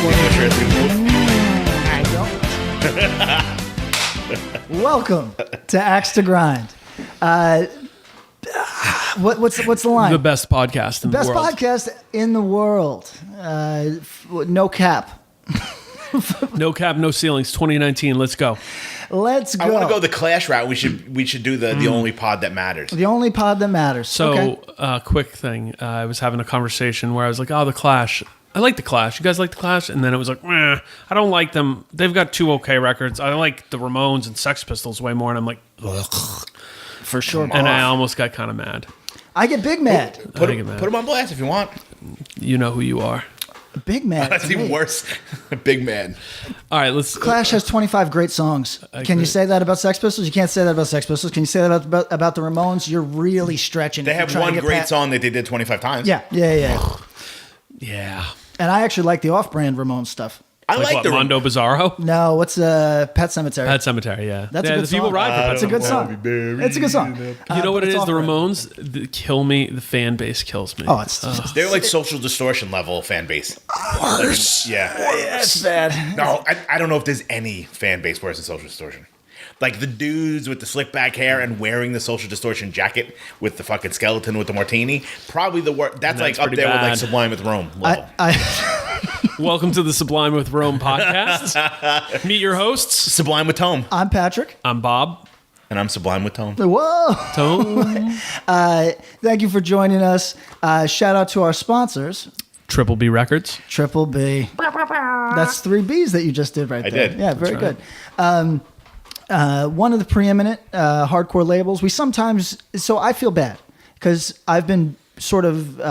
I don't. Welcome to Axe to Grind. What's the line? The best podcast in the world. Best podcast in the world. No cap. No cap, no ceilings. 2019. Let's go. Let's go. I want to go the Clash route. We should do the only pod that matters. The only pod that matters. So, okay. Quick thing. I was having a conversation where I was like, "Oh, the Clash. I like the Clash. You guys like the Clash?" And then it was like, "I don't like them. They've got two okay records. I like the Ramones and Sex Pistols way more." And I'm like, ugh. For sure. And I almost got kind of mad. I get big mad. Put them on blast if you want. You know who you are. Big mad. That's even worse. Big man. All right, let's. Clash has 25 great songs. Can you say that about Sex Pistols? You can't say that about Sex Pistols. Can you say that about the Ramones? You're really stretching. They have one great song that they did 25 times. Yeah. Yeah. And I actually like the off-brand Ramones stuff. I like what, the Mondo Bizarro. No, what's Pet Sematary? Pet Cemetery, yeah. That's a good song. People ride for Pet It's a good Sematary. song. It's a good song. You know what it is? The off-brand. Ramones kill me. The fan base kills me. Oh, it's just, They're like Social Distortion level fan base. worse. Yeah. It's bad. No, I don't know if there's any fan base worse than Social Distortion. Like the dudes with the slick back hair and wearing the Social Distortion jacket with the fucking skeleton with the martini. Probably the worst. That's like up there with like Sublime with Rome level. Welcome to the Sublime with Rome podcast. Meet your hosts. Sublime with Tome. I'm Patrick. I'm Bob. And I'm Sublime with Tome. Whoa. Tone. Thank you for joining us. Shout out to our sponsors. Triple B Records. Triple B. That's 3 Bs that you just did right there. did. Yeah, very That's good. One of the preeminent hardcore labels. We sometimes, so I feel bad because I've been sort of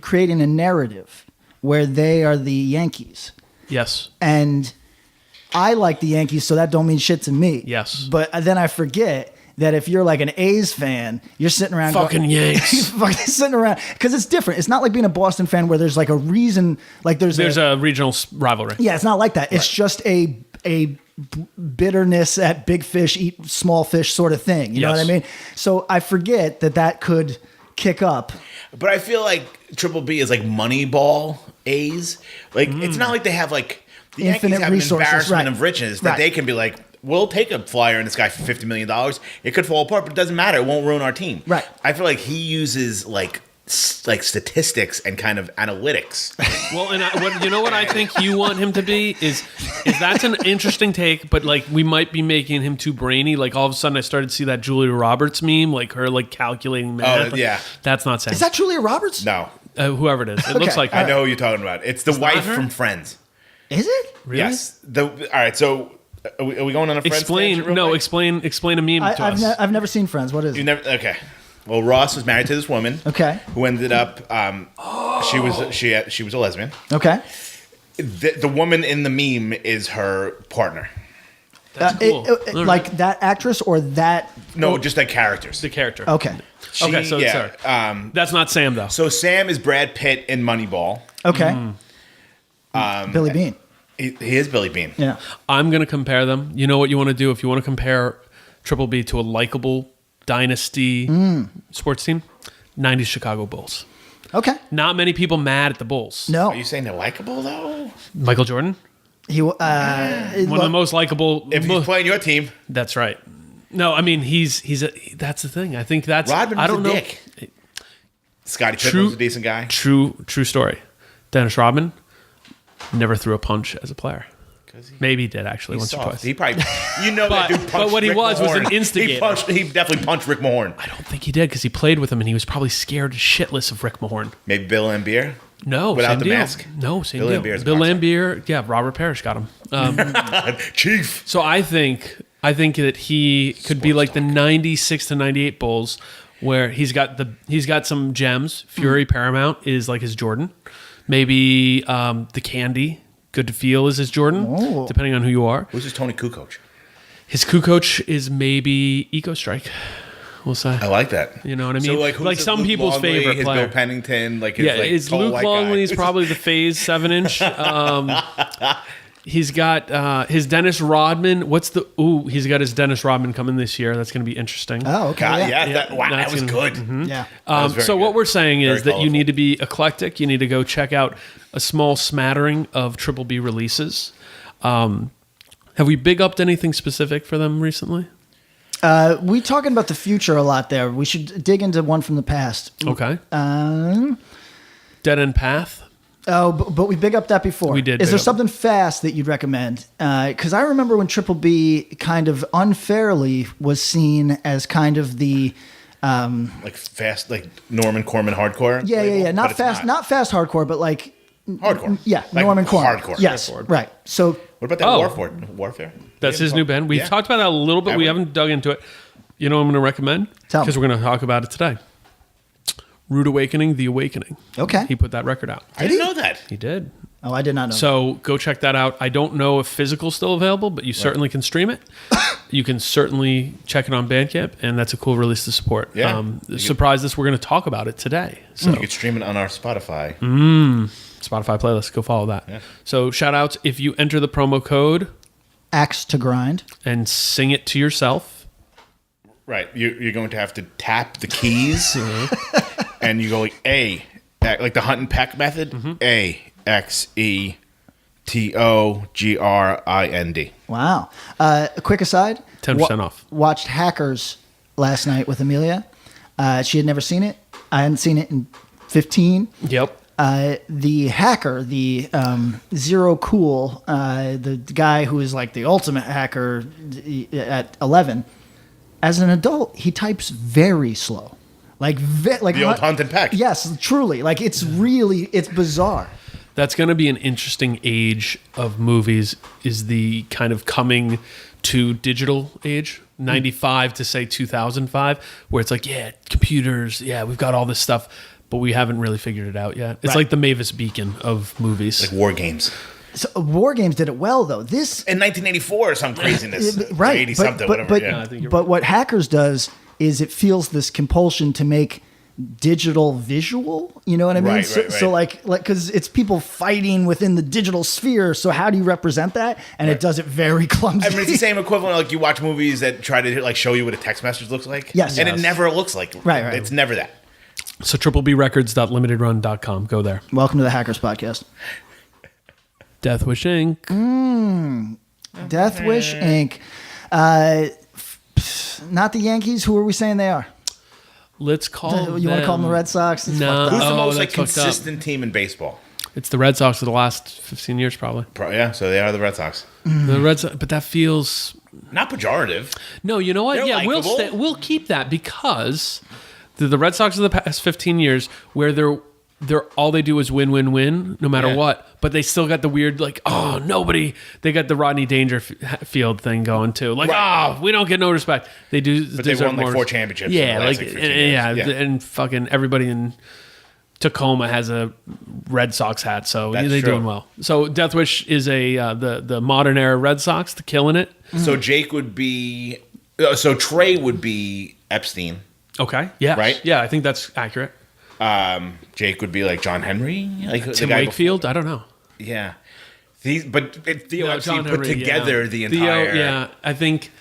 creating a narrative where they are the Yankees. Yes. And I like the Yankees, so that don't mean shit to me. Yes. But then I forget that if you're like an A's fan, you're sitting around Fucking Yanks. fucking sitting around because it's different. It's not like being a Boston fan where there's like a reason, like there's a regional rivalry. yeah, it's not like that. It's just a bitterness at big fish eat small fish sort of thing. You know what I mean? So I forget that could kick up. But I feel like Triple B is like Moneyball A's. Like it's not like they have like the Infinite Yankees have resources, an embarrassment right. of riches that they can be like, we'll take a flyer on this guy for $50 million. It could fall apart, but it doesn't matter. It won't ruin our team. Right. I feel like he uses like statistics and kind of analytics. Well, and you know what I think you want him to be is that's an interesting take, but like we might be making him too brainy. Like all of a sudden I started to see that Julia Roberts meme, like her like calculating math. Oh, yeah. That's not Sam. Is that Julia Roberts? No. Whoever it is. It looks like her. I know who you're talking about. It's the wife her? from Friends. Is it? Really? Yes. All right, so are we going on a Friends tangent real quick? Explain a meme to us. I've never seen Friends. What is You it? never okay. Well, Ross was married to this woman. Okay. Who ended up she was a lesbian. Okay. The woman in the meme is her partner. That's cool. Like that actress or that? No, just like characters. The character. Okay. Okay, so yeah, sorry. That's not Sam though. So Sam is Brad Pitt in Moneyball. Okay. Billy Bean. He is Billy Bean. Yeah. I'm going to compare them. You know what you want to do? If you want to compare Triple B to a likable dynasty sports team, 90s Chicago Bulls. Okay. Not many people mad at the Bulls. No. Are you saying they're likable though? Michael Jordan, He one of the most likable. If he's playing your team, That's right. No, I mean that's the thing. I think that's. Rodman was I don't a know. dick. Scottie Pippen was a decent guy. True story. Dennis Rodman never threw a punch as a player. Maybe he did actually once or twice. He probably, that dude punched but what he Rick was Mahorn. an instigator. He definitely punched Rick Mahorn. I don't think he did because he played with him and he was probably scared shitless of Rick Mahorn. Maybe Bill Laimbeer. No, Without same the deal. mask? No, same Bill deal. Laimbeer's a Bill boxer. Laimbeer, yeah, Robert Parrish got him. Chief. So I think that he could be like the 96 to 98 Bulls where he's got some gems. Fury Paramount is like his Jordan. Maybe the Candy Good to Feel is his Jordan, depending on who you are. Who's his Tony Kukoc? His Kukoc is maybe Eco Strike. We'll say. I like that. You know what I mean? So like, who's like his some Luke people's Longley, favorite his player. Bill Pennington, like his, Yeah, like, is tall Luke white Longley's guy. probably the Phase 7-inch. He's got his Dennis Rodman. He's got his Dennis Rodman coming this year. That's going to be interesting. Oh, okay. God, yeah. that was good. Yeah. That was very So what good. we're saying is Very that you need to be eclectic. You need to go check out a small smattering of Triple B releases. Have we big upped anything specific for them recently? We talking about the future a lot there. We should dig into one from the past. Okay. Um, Dead End Path. Oh, but we big up that before. We did Is big there up. something fast that you'd recommend? Because I remember when Triple B kind of unfairly was seen as kind of the Like fast, like Norman Corman hardcore. yeah. label, Not but it's fast, not fast hardcore, but like hardcore. yeah, Like Norman Corman. hardcore. Yes, right. So What about that Warfare? That's his new band. We've Yeah. talked about that a little bit. Have We we? haven't dug into it. You know what I'm going to recommend? Tell me. Because we're going to talk about it today. Rude Awakening, The Awakening. okay. He put that record out. I didn't know that. He did. Oh, I did not know. So go check that out. I don't know if physical's still available, but you certainly can stream it. You can certainly check it on Bandcamp, and that's a cool release to support. Yeah. Surprised us, we're going to talk about it today. So You could stream it on our Spotify. Spotify playlist, go follow that. Yeah. So shout outs if you enter the promo code Axe to Grind. and sing it to yourself. Right. You're going to have to tap the keys, and you go like A, like the Hunt and Peck method. AXETOGRIND. Wow. A quick aside. 10% off. Watched Hackers last night with Amelia. She had never seen it. I hadn't seen it in 15. Yep. The hacker, the Zero Cool, the guy who is like the ultimate hacker at 11, as an adult, he types very slow. Like The old Hunt and Peck. Yes, truly. Like it's bizarre. That's going to be an interesting age of movies, is the kind of coming to digital age, 95 to say 2005, where it's like, yeah, computers, yeah, we've got all this stuff, but we haven't really figured it out yet. It's Right. like the Mavis Beacon of movies. Like War Games. So, War Games did it well though. This In 1984 or some craziness. right, 80 something, whatever. But, yeah. I think you're but what Hackers does is it feels this compulsion to make digital visual. You know what I mean? Right, so, right, so right. like because it's people fighting within the digital sphere. So how do you represent that? And it does it very clumsily. I mean, it's the same equivalent. Like you watch movies that try to like show you what a text message looks like. Yes. and Yes. it never looks like. Right. It's never that. So triplebrecords.limitedrun.com. Go there. Welcome to the Hackers Podcast. Death Wish Inc. Death Wish Inc. Not the Yankees. Who are we saying they are? Let's call You want to call them the Red Sox? It's No. fucked up. Who's the Oh, most like that's fucked up. consistent team in baseball? It's the Red Sox of the last 15 years, probably. Yeah, so they are the Red Sox. The Red Sox, but that feels... Not pejorative. No, you know what? They're Yeah, likable. we'll keep that, because the Red Sox of the past 15 years, where they're all they do is win, no matter Yeah. what. But they still got the weird, like, oh, nobody. They got the Rodney Dangerfield thing going too. Like, Right. oh, we don't get no respect. They do. But they deserve won like more 4 championships. Yeah, in the last, like 15 years. yeah, and fucking everybody in Tacoma has a Red Sox hat, so That's they're true. doing well. So Death Wish is a the modern era Red Sox, the killing it. So Jake would be. So Trey would be Epstein. Okay, yeah, Right? Yeah, I think that's accurate. Jake would be like John Henry, like the Tim guy Wakefield, I don't know. Yeah, but Theo No, Epstein John put Henry, together yeah. the Theo, entire. yeah, I think.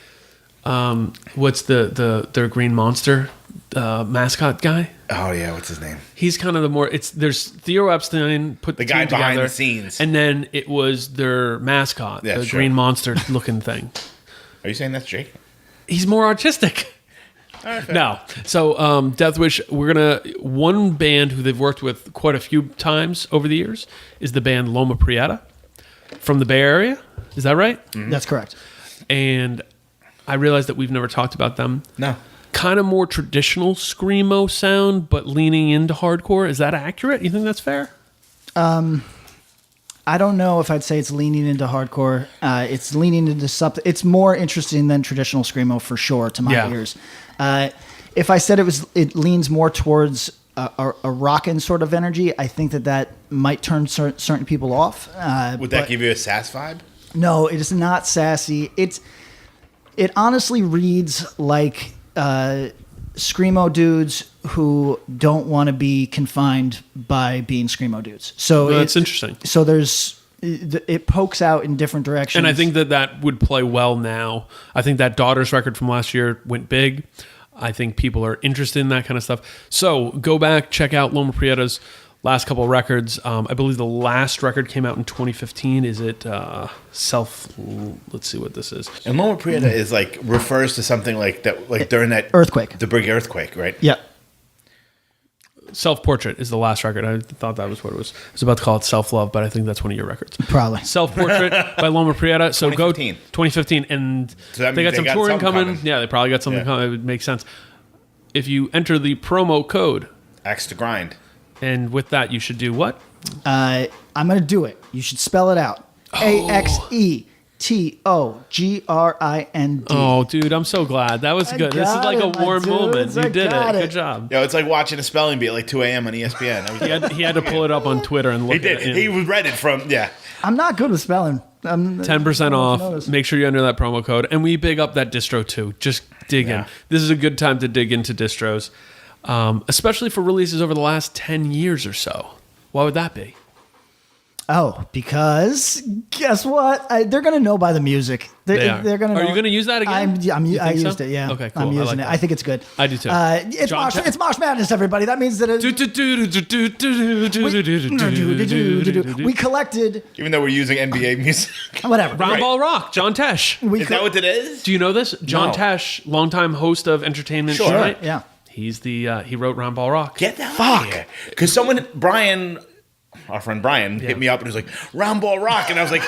What's their Green Monster mascot guy? Oh yeah, what's his name? He's kind of the more. There's Theo Epstein put The guy team behind together, the scenes. and then it was their mascot, Yeah, the sure. Green Monster looking thing. Are you saying that's Jake? He's more artistic. All right, fair. No. So Death Wish, one band who they've worked with quite a few times over the years is the band Loma Prieta from the Bay Area. Is that right? That's correct. And I realized that we've never talked about them. No. Kind of more traditional screamo sound, but leaning into hardcore. Is that accurate? You think that's fair? I don't know if I'd say it's leaning into hardcore. It's leaning into something. It's more interesting than traditional screamo for sure to my Yeah. ears. If I said it leans more towards a rockin' sort of energy, I think that might turn certain people off. Would that give you a sass vibe? No, it is not sassy. It honestly reads like screamo dudes who don't want to be confined by being screamo dudes. So Well, that's interesting. So there's it pokes out in different directions. And I think that would play well now. I think that Daughters record from last year went big. I think people are interested in that kind of stuff. So go back, check out Loma Prieta's last couple of records. I believe the last record came out in 2015. Is it Let's see what this is. And Loma Prieta is like refers to something like that, like during that earthquake, the big earthquake, right? Yeah. Self-Portrait is the last record. I thought that was what it was. I was about to call it Self-Love, but I think that's one of your records. Probably. Self-Portrait by Loma Prieta. So 2015. go 2015, and So that they means got some they got touring something coming. coming. Yeah, they probably got something coming. It would make sense. If you enter the promo code, Axe to grind. and with that, you should do what? I'm going to do it. You should spell it out. AXETOGRIND. Oh, dude, I'm so glad. That was good. This is got like it, a my warm dudes. moment. You I did it. got it. Good job. Yo, it's like watching a spelling bee at like 2 a.m. on ESPN. That was- He had to pull it up on Twitter and look he did. at it. He read it from I'm not good with spelling. 10% off. Make sure you enter that promo code. And we big up that distro too. Just dig in. Yeah. This is a good time to dig into distros, especially for releases over the last 10 years or so. Why would that be? Oh, because guess what? They're going to know by the music. They are. They're going to. Are you going to use that again? I so? used it. Yeah. Okay, cool. I'm I using like it. that. I think it's good. I do too. It's Mosh Madness, everybody. That means that we collected even though we're using NBA music. whatever. Round Ball Rock, John Tesh. Is that what it is? Do you know this? John No. Tesh, longtime host of Entertainment Sure. Tonight. Yeah. He's the he wrote Round Ball Rock. Get the hell out of here. Because our friend Brian hit me up and was like, Round Ball Rock. And I was like,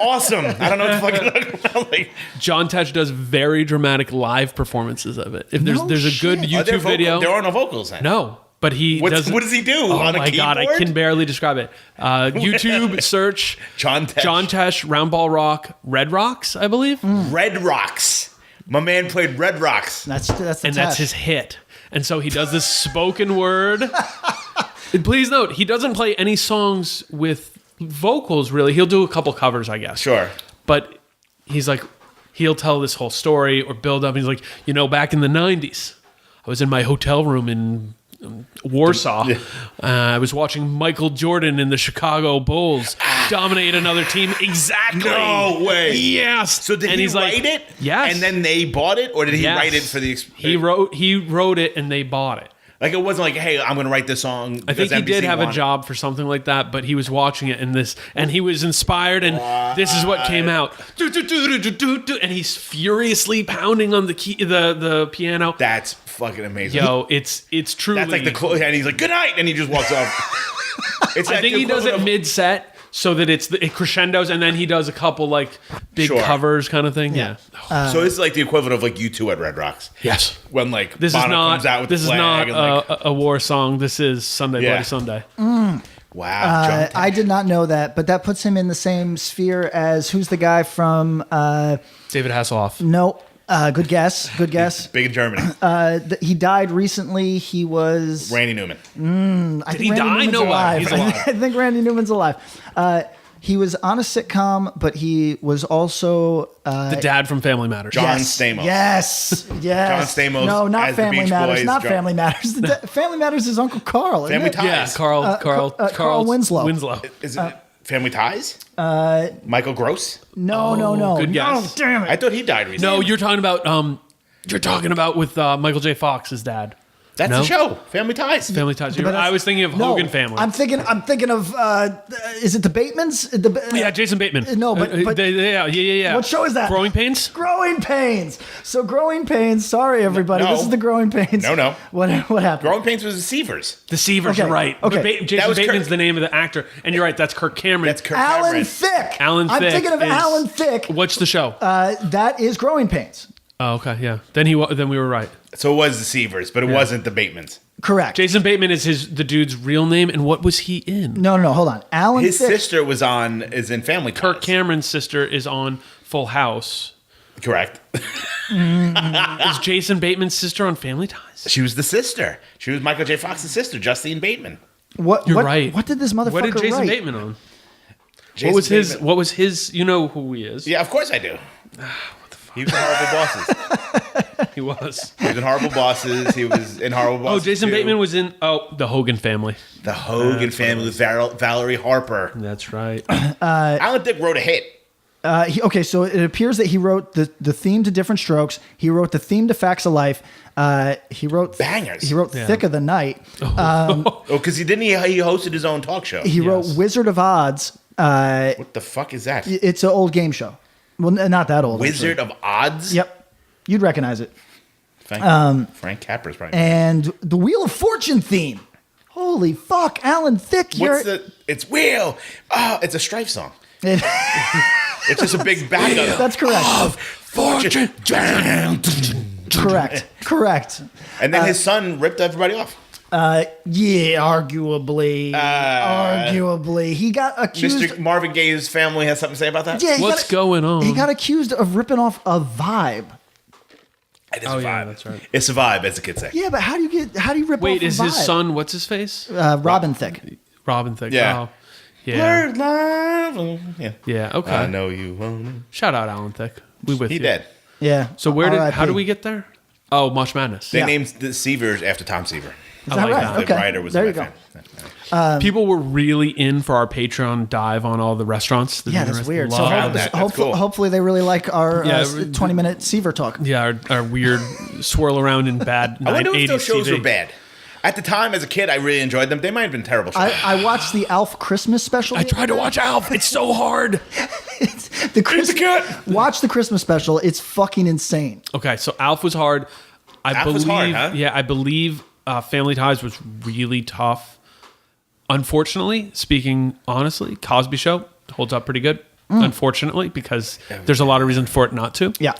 awesome. I don't know what the fuck you're talking about. Like, John Tesh does very dramatic live performances of it. If there's No there's a good shit. YouTube video. There are no vocals then. No, but he What does. does he do? Oh on a my god, I keyboard? can barely describe it. YouTube search John Tesh. John Tesh, Round Ball Rock, Red Rocks, I believe, Red Rocks. My man played Red Rocks. That's the and that's test. his hit. And so he does this spoken word. And please note, he doesn't play any songs with vocals. Really, he'll do a couple covers, I guess. Sure. But he's like, he'll tell this whole story or build up. He's like, back in the 90s, I was in my hotel room in Warsaw. I was watching Michael Jordan and the Chicago Bulls dominate another team. Exactly. No way. Yes. So did and he he's write like, it? Yes. And then they bought it? Or did he Yes. write it for the... He wrote it and they bought it. Like, it wasn't like, hey, I'm going to write this song. I think he NBC did have a wanted it. job for something like that, but he was watching it and he was inspired, and this is what came out. And he's furiously pounding on the key, the piano. That's fucking amazing. Yo, it's truly. That's like and he's like, good night, and he just walks off. It's I like think the he does it equivalent of- mid-set so that it crescendos, and then he does a couple like big Sure. covers kind of thing. Yeah. So this is like the equivalent of like U2 at Red Rocks. Yes. When like This Bono is not. comes out with This the is flag not and like, a war song. This is Sunday Yeah. Bloody Sunday. wow. John I did not know that, but that puts him in the same sphere as who's the guy from? David Hasselhoff. No, good guess. Good guess. Big in Germany. He died recently. He was. Randy Newman. I Did think he Randy die? Newman's No way. alive. He's alive. I think Randy Newman's alive. He was on a sitcom, but he was also The dad from Family Matters. John Stamos. Yes, yes. John Stamos No, not as the Family Beach Matters. Boys Not drummer. Family Matters. Family Matters is Uncle Carl. Isn't Family it? Ties. Yeah, Carl Winslow. Winslow. Is it Family Ties? Michael Gross? No. good guess. No, damn it. I thought he died recently. No, you're talking about with Michael J. Fox's dad. That's No? the show. Family Ties. Family Ties. But that's- I was thinking of no, Hogan Family. I'm thinking of. Is it the Batemans? Yeah, Jason Bateman. No, but- yeah. What show is that? Growing Pains. Growing Pains. So Growing Pains. Sorry, everybody. No. This is the Growing Pains. No. What happened? Growing Pains was the Seavers. The Seavers. Okay, You're right. okay. But Jason was Bateman's Kirk- the name of the actor, and you're right. That's Kirk Cameron. That's Kirk Alan Cameron. Thicke. Alan I'm Thicke thinking of is- Alan Thicke. What's the show? That is Growing Pains. Oh, okay, yeah. Then we were right. So it was the Seavers, but it wasn't the Batemans. Correct. Jason Bateman is the dude's real name, and what was he in? No. Hold on. Alan His Thicke. sister is in Family Ties. Kirk Cameron's sister is on Full House. Correct. Is Jason Bateman's sister on Family Ties? She was the sister. She was Michael J. Fox's sister, Justine Bateman. You're right. What did this motherfucker What did Jason write? Bateman on? Jason What was Bateman. his? You know who he is. Yeah, of course I do. What the fuck? He was in Horrible Bosses. He was. He was in Horrible Bosses. He was in Horrible Oh, Bosses. Jason 2. Bateman was in the Hogan Family. The Hogan Family with Valerie Harper. That's right. Alan Thicke wrote a hit. Okay, so it appears that he wrote the theme to Different Strokes. He wrote the theme to Facts of Life. He wrote Bangers. He wrote Thick of the Night. Because he hosted his own talk show. He wrote Wizard of Odds. What the fuck is that? It's an old game show. Well, not that old. Wizard of Odds? Yep, you'd recognize it. Frank Capra's probably. And the Wheel of Fortune theme. Holy fuck, Alan Thicke! It's Wheel. It's a Strife song. It- It's just a big backup. That's correct. Fortune. Correct. And then his son ripped everybody off. Yeah, arguably. He got accused. Mr. Marvin Gaye's family has something to say about that? Yeah, What's going on? He got accused of ripping off a Vibe. It is a Oh, vibe. yeah, that's right. It's a vibe, as the kids say. Yeah, but how do you rip Wait, off a is his Vibe? son, what's his face? Robin Thicke. Robin Thicke. Yeah. Oh, yeah. Blurred line. Yeah. Yeah, okay. I know you won't. Shout out Alan Thicke. We with He you. dead. Yeah. So R.I.P. how do we get there? Oh, Mosh Madness. They Yeah. named the Seavers after Tom Seaver. Is I that like right? that. The Okay. writer was there a you big go. fan. People were really in for our Patreon dive on all the restaurants. Yeah, that's weird. So Love that. That's cool. hopefully they really like our Yeah, 20-minute Seaver talk. Yeah, our weird swirl around in bad I wonder if 80s those shows TV. were bad. At the time, as a kid, I really enjoyed them. They might have been terrible shows. I watched the Alf Christmas special. I tried to watch Alf. It's so hard. the Christmas. cat. Watch the Christmas special. It's fucking insane. Okay, so Alf was hard. I believe. Was hard, huh? Yeah, I believe Family Ties was really tough. Unfortunately, speaking honestly, Cosby Show holds up pretty good. Unfortunately, because there's a lot of reason for it not to. Yeah.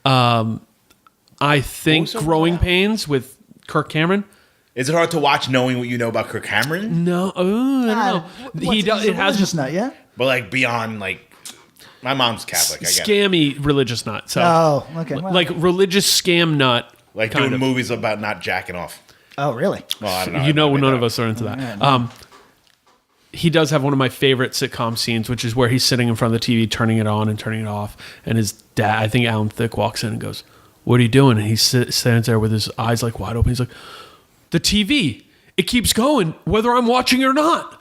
I think Also Growing Alf. Pains with Kirk Cameron. Is it hard to watch knowing what you know about Kirk Cameron? No, I don't know. He's a religious nut, yeah. But like beyond like, my mom's Catholic. I guess. Scammy religious nut. So, Oh, okay. Well, like religious scam nut. Like kind doing of. movies about not jacking off. oh, really? Well, I don't know. You know, I don't none know. of us are into that. He does have one of my favorite sitcom scenes, which is where he's sitting in front of the TV, turning it on and turning it off. And his dad, I think Alan Thicke, walks in and goes, "What are you doing?" And he stands there with his eyes like wide open. He's like, "The TV, it keeps going whether I'm watching or not."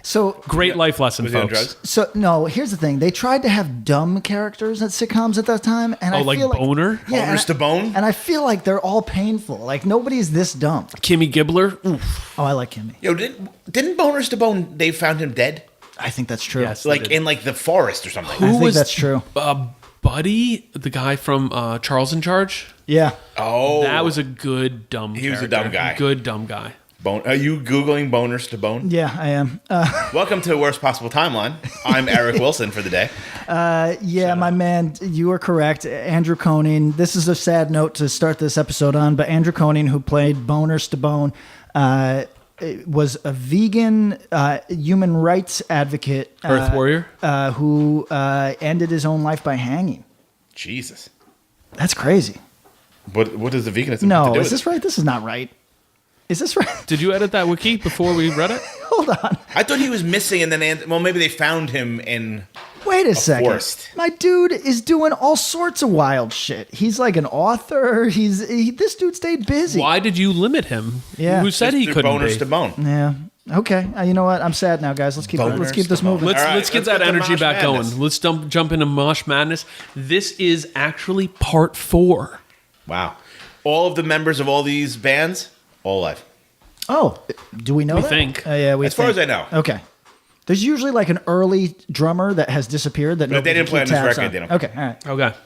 So Great life lesson, Was he on folks. drugs? So no, here's the thing. They tried to have dumb characters at sitcoms at that time, and Oh, I like feel Boner? Yeah, Boners to Bone? and I feel like they're all painful. Like nobody's this dumb. Kimmy Gibbler. Oof. Oh, I like Kimmy. Yo, didn't Boners to Bone, they found him dead? I think that's true. Yes. Like did. in like the forest or something. I think was- that's true. Buddy, the guy from Charles in Charge. Yeah. Oh. That was a good dumb. He was a character. dumb guy. Good dumb guy. Are you Googling Boners to Bone? Yeah, I am. Welcome to Worst Possible Timeline. I'm Eric Wilson for the day. Yeah, my man, you are correct. Andrew Koning. This is a sad note to start this episode on, but Andrew Koning, who played Boners to Bone, was a vegan human rights advocate. Earth warrior. Who ended his own life by hanging. Jesus. That's crazy. What does the veganism have to No, do is with this it? right? This is not right. Is this right? Did you edit that wiki before we read it? Hold on. I thought he was missing and then, well, maybe they found him in... Wait a second. forest. My dude is doing all sorts of wild shit. He's like an author. This dude stayed busy. Why did you limit him? Yeah. Who said he Mr. couldn't Boners be? to Bone. Yeah. Okay. You know what? I'm sad now, guys. Let's keep Boners this to bone. moving. Let's All right, let's get let's that get to energy Mosh back Madness. going. Let's jump into Mosh Madness. This is actually part 4. Wow. All of the members of all these bands, all alive. Oh, do we know We that? think. Yeah, we As far think. as I know. Okay. There's usually like an early drummer that has disappeared. That But they nobody didn't play keeps on this tabs record, they don't. Okay. All right. Okay.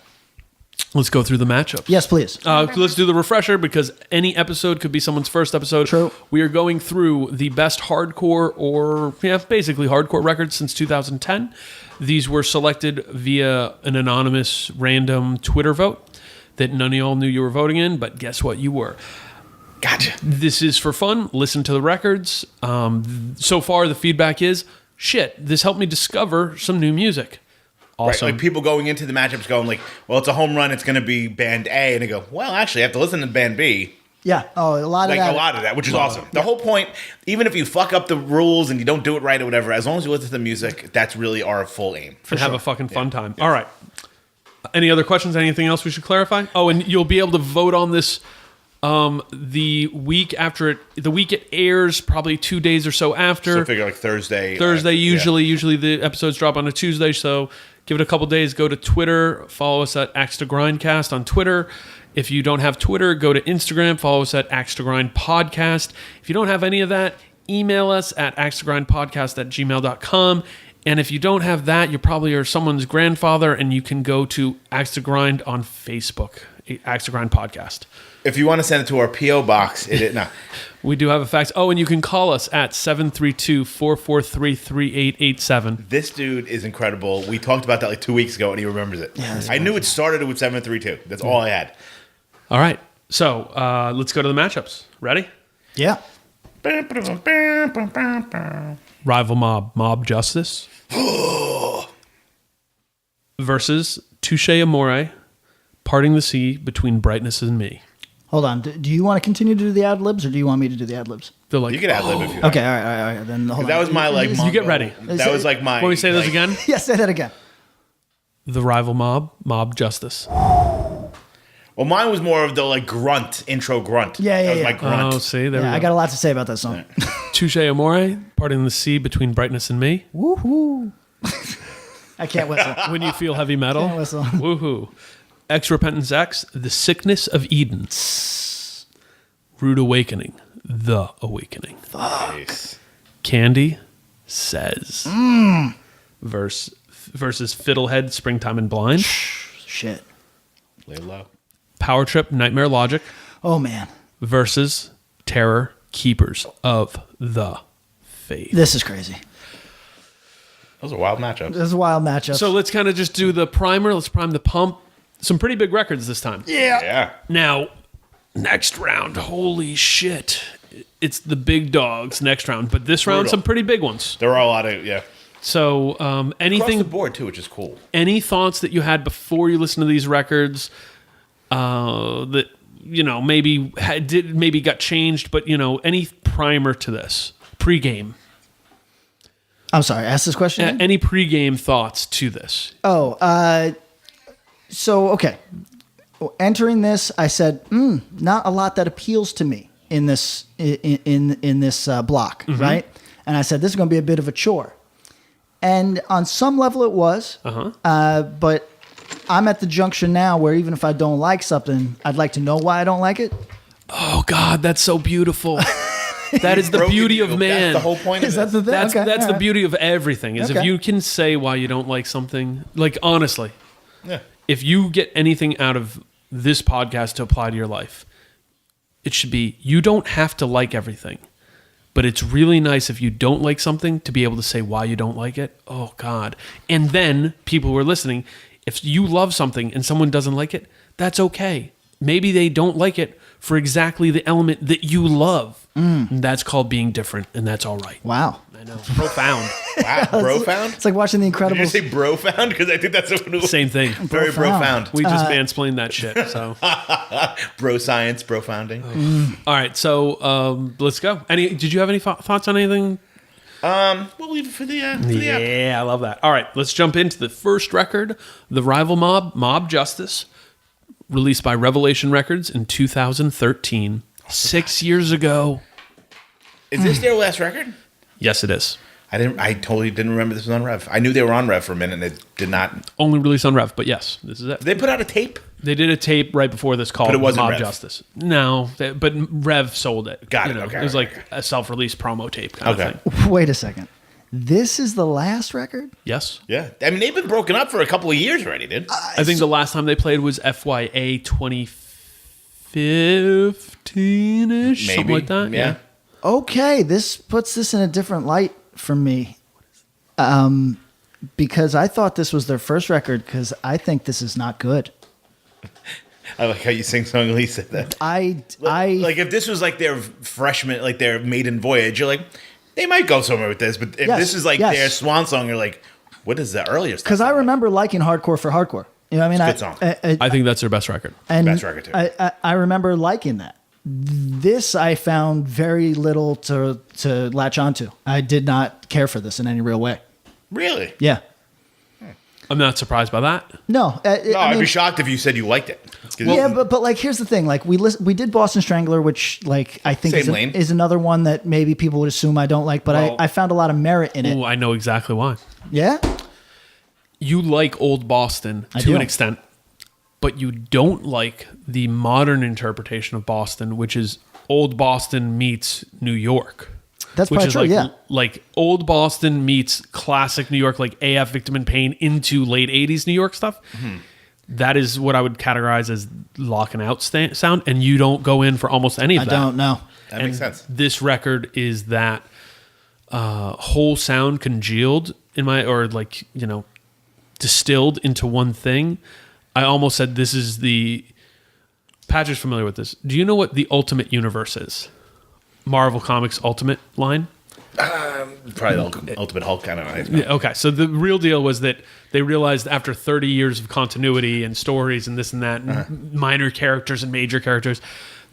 Let's go through the matchup. Yes, please. Let's do the refresher because any episode could be someone's first episode. True. We are going through the best hardcore or, basically hardcore records since 2010. These were selected via an anonymous random Twitter vote that none of y'all knew you were voting in, but guess what? You were. Gotcha. This is for fun. Listen to the records. So far, the feedback is, shit, this helped me discover some new music. Right, Awesome. like people going into the matchups going like, well, it's a home run. It's going to be band A. And they go, well, actually, I have to listen to band B. Yeah. Oh, a lot of Like that. a lot of that, which is awesome. The whole point, even if you fuck up the rules and you don't do it right or whatever, as long as you listen to the music, that's really our full aim. and have a fucking fun time. All right. Any other questions? Anything else we should clarify? Oh, and you'll be able to vote on this the week it airs, probably 2 days or so after. So figure like Thursday. Usually the episodes drop on a Tuesday, so give it a couple days. Go to Twitter, follow us at Axe to Grindcast on Twitter. If you don't have Twitter, go to Instagram, follow us at Axe to Grind Podcast. If you don't have any of that, email us at axegrindpodcast@gmail.com. And if you don't have that, you probably are someone's grandfather, and you can go to Axe to Grind on Facebook, Axe to Grind Podcast. If you want to send it to our P.O. box, we do have a fax. Oh, and you can call us at 732-443-3887. This dude is incredible. We talked about that like 2 weeks ago, and he remembers it. Yeah, I knew it started with 732. That's all I had. All right. So let's go to the matchups. Ready? Yeah. Rival Mob Justice versus Touche Amore, Parting the Sea Between Brightness and Me. Hold on. Do you want to continue to do the ad libs, or do you want me to do the ad libs? They're like, You can ad lib if you Okay, all right. Then hold on. That was my like. You get ready. That was like my. Let me say those again. Yeah, say that again. The Rival Mob Justice. Well, mine was more of the like intro grunt. Yeah, That was yeah. my grunt. Oh, see, there Yeah, we I go. got a lot to say about that song. Touche Amore, Parting the Sea Between Brightness and Me. Woohoo! I can't whistle. When you feel heavy metal. Can't whistle. Woohoo. XREPENTANCEX, The Sickness of Eden. Rude Awakening, The Awakening. Nice. Candy Says. Versus Fiddlehead, Springtime and Blind. Shit. Lay low. Power Trip, Nightmare Logic. Oh man, Versus Terror, Keepers of the Faith. this is crazy. Those are wild matchups. This is a wild matchup. So let's kind of just do the primer. Let's prime the pump. Some pretty big records this time. Yeah. Now, next round, holy shit. It's the big dogs next round. But this round, Brutal. some pretty big ones. There are a lot of So across anything, the board too, which is cool. any thoughts that you had before you listened to these records that, maybe got changed, but, any primer to this? Pre-game. I'm sorry. Ask this question. again? Any pre-game thoughts to this? So okay, entering this, I said, not a lot that appeals to me in this in this block, right? And I said this is going to be a bit of a chore, and on some level it was. But I'm at the junction now where even if I don't like something, I'd like to know why I don't like it. Oh, God, that's so beautiful. That is the beauty of man. That's the whole point Is of that this. the thing? That's Okay, the all right. beauty of everything, is if Okay. you can say why you don't like something. Like, honestly, Yeah. if you get anything out of this podcast to apply to your life, it should be you don't have to like everything. But it's really nice if you don't like something to be able to say why you don't like it. Oh, God. And then people who are listening, if you love something and someone doesn't like it, that's okay. Maybe they don't like it for exactly the element that you love. And that's called being different, and that's all right. Wow. I know. Profound. Wow, Brofound? It's like watching The Did you Incredibles. say Brofound? Because I think that's a new Same thing. very profound. We just mansplained that shit. So, Bro science, brofounding. all right. So let's go. Did you have any thoughts on anything? We'll leave it for the app. Yeah, I love that. All right, let's jump into the first record, The Rival Mob Justice, released by Revelation Records in 2013, 6 years ago. Is this their last record? Yes, it is. I totally didn't remember this was on Rev. I knew they were on Rev for a minute and it did not. Only released on Rev, but yes, this is it. Did they put out a tape? They did a tape right before this called But it wasn't Mob Rev. Justice. No, but Rev sold it. Got it, okay, It was okay, like a self-release promo tape kind of Okay. thing. Wait a second. This is the last record? Yes. Yeah. I mean, they've been broken up for a couple of years already, dude. I think the last time they played was FYA 2015-ish, something Maybe. like that. Yeah. Okay, this puts this in a different light for me. Because I thought this was their first record, because I think this is not good. I like how you sing song Lisa that. I Like if this was like their freshman, like their maiden voyage, you're like, they might go somewhere with this. But if Yes, this is like yes. their swan song, you're like, what is the earliest? because I remember liking hardcore for hardcore. You know what I mean? It's a good song. I think that's their best record. and Best record, too. I remember liking that. This I found very little to latch onto. I did not care for this in any real way. Really? Yeah. I'm not surprised by that. No, No, I'd be shocked if you said you liked it. but like here's the thing, like we did Boston Strangler, which like I think Same lane. is another one that maybe people would assume I don't like, but Well- I found a lot of merit in it. Ooh, I know exactly why. Yeah, You like Old Boston I to do. an extent, but you don't like the modern interpretation of Boston, which is Old Boston meets New York. that's Which probably is true. like, Yeah, like Old Boston meets classic New York, like AF Victim in Pain into late 80s New York stuff. That is what I would categorize as locking out sound, and you don't go in for almost any of I that. don't know. That makes sense. This record is that whole sound congealed in my, or like, you know, distilled into one thing. I almost said this is the, Patrick's familiar with this. Do you know what the Ultimate Universe is? Marvel Comics Ultimate line? Probably the Ultimate Hulk. I don't know. Yeah, okay, so the real deal was that they realized after 30 years of continuity and stories and this and that, and minor characters and major characters,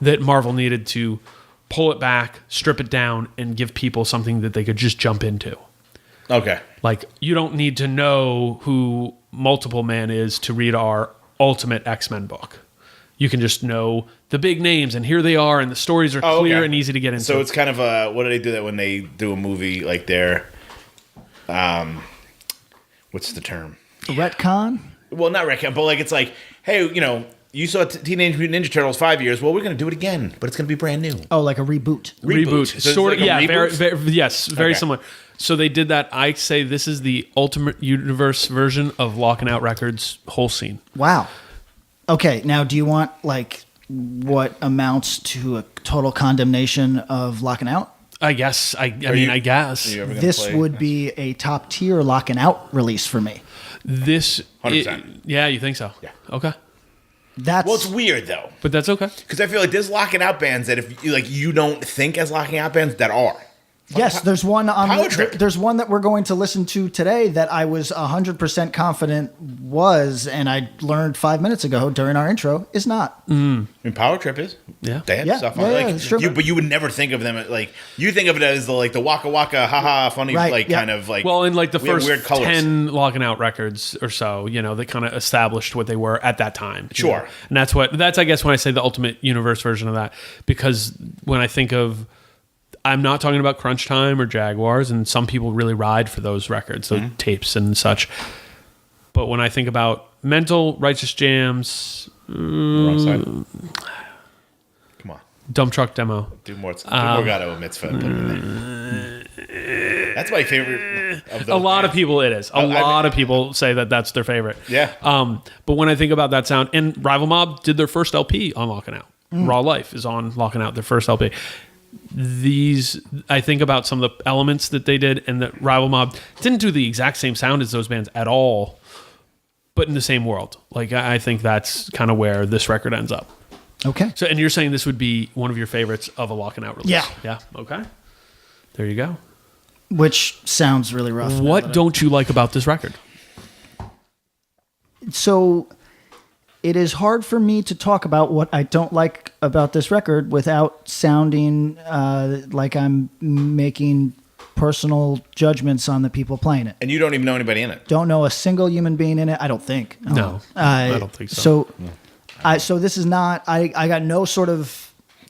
that Marvel needed to pull it back, strip it down, and give people something that they could just jump into. Okay. Like, you don't need to know who Multiple Man is to read our Ultimate X-Men book. You can just know the big names, and here they are, and the stories are clear and easy to get into. So it's kind of what do they do that when they do a movie like their, what's the term? Retcon. Well, not retcon, but like it's like, hey, you know, you saw Teenage Mutant Ninja Turtles 5 years. Well, we're going to do it again, but it's going to be brand new. Oh, like a reboot. Reboot. So it's Sort like of, a yeah, reboot? yes, very Okay. similar. So they did that. I say this is the Ultimate Universe version of Locking Out Records' whole scene. Wow. Okay, now do you want like what amounts to a total condemnation of Locking Out? I guess. I mean, I guess. Are you ever gonna This play? would be a top tier Locking Out release for me. This. 100%. Yeah, you think so? Yeah. Okay. That's Well, it's weird though, But that's okay. because I feel like there's locking out bands that if you like you don't think as locking out bands that are. yes. There's one on. Power Trip. There's one that we're going to listen to today that I was 100% confident was, and I learned 5 minutes ago during our intro is not. I mean, Power Trip is. Yeah. They have Yeah, stuff yeah, on yeah, like it's true. but you would never think of them like you think of it as the waka waka haha funny Right, like yeah. kind of like Well, in like the weird, first weird colors. 10 Locking Out records or so, you know, they kind of established what they were at that time. you Sure. know. And that's, I guess, when I say the Ultimate Universe version of that, because when I think of, I'm not talking about Crunch Time or Jaguars, and some people really ride for those records, those tapes and such. But when I think about Mental, Righteous Jams, Wrong side. Come on, Dump Truck Demo, do more Morgado mitzvah. Put them in there. That's my favorite. Of those a lot of bands. people it is. A lot of people say that that's their favorite. Yeah. But when I think about that sound, and Rival Mob did their first LP on Locking Out. Raw Life is on Locking Out, their first LP. These, I think about some of the elements that they did, and that Rival Mob didn't do the exact same sound as those bands at all, but in the same world. Like, I think that's kind of where this record ends up. Okay. So, and you're saying this would be one of your favorites of a Locking Out release? Yeah. Yeah. Okay. There you go. Which sounds really rough. What don't you like about this record? So it is hard for me to talk about what I don't like about this record without sounding like I'm making personal judgments on the people playing it. And you don't even know anybody in it. Don't know a single human being in it. I don't think. No, I don't think so. So this is not. I got no sort of.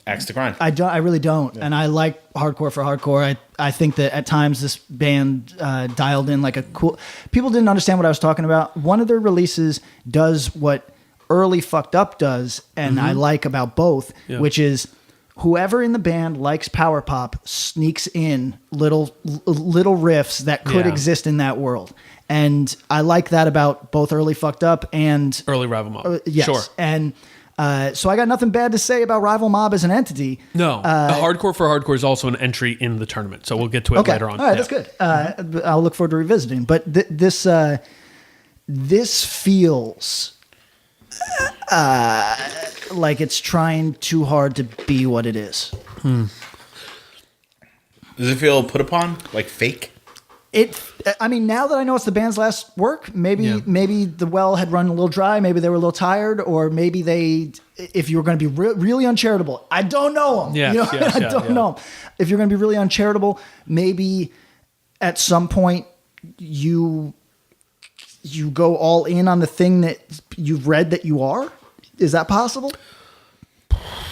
Axe to grind. I really don't, and I like hardcore for hardcore. I think that at times this band dialed in like a cool. People didn't understand what I was talking about. One of their releases does what Early Fucked Up does, and I like about both, which is whoever in the band likes power pop sneaks in little riffs that could exist in that world, and I like that about both Early Fucked Up and Early Rival Mob. yes, Sure. and. So I got nothing bad to say about Rival Mob as an entity. No, Hardcore for Hardcore is also an entry in the tournament, so we'll get to it later on. All right, that's good. I'll look forward to revisiting. But this feels like it's trying too hard to be what it is. Does it feel put upon? Like fake? I mean, now that I know it's the band's last work, maybe the well had run a little dry. Maybe they were a little tired, or maybe if you were going to be really uncharitable, I don't know them. Yes, I don't know 'em. If you're going to be really uncharitable, maybe at some point you you go all in on the thing that you've read that you are? Is that possible?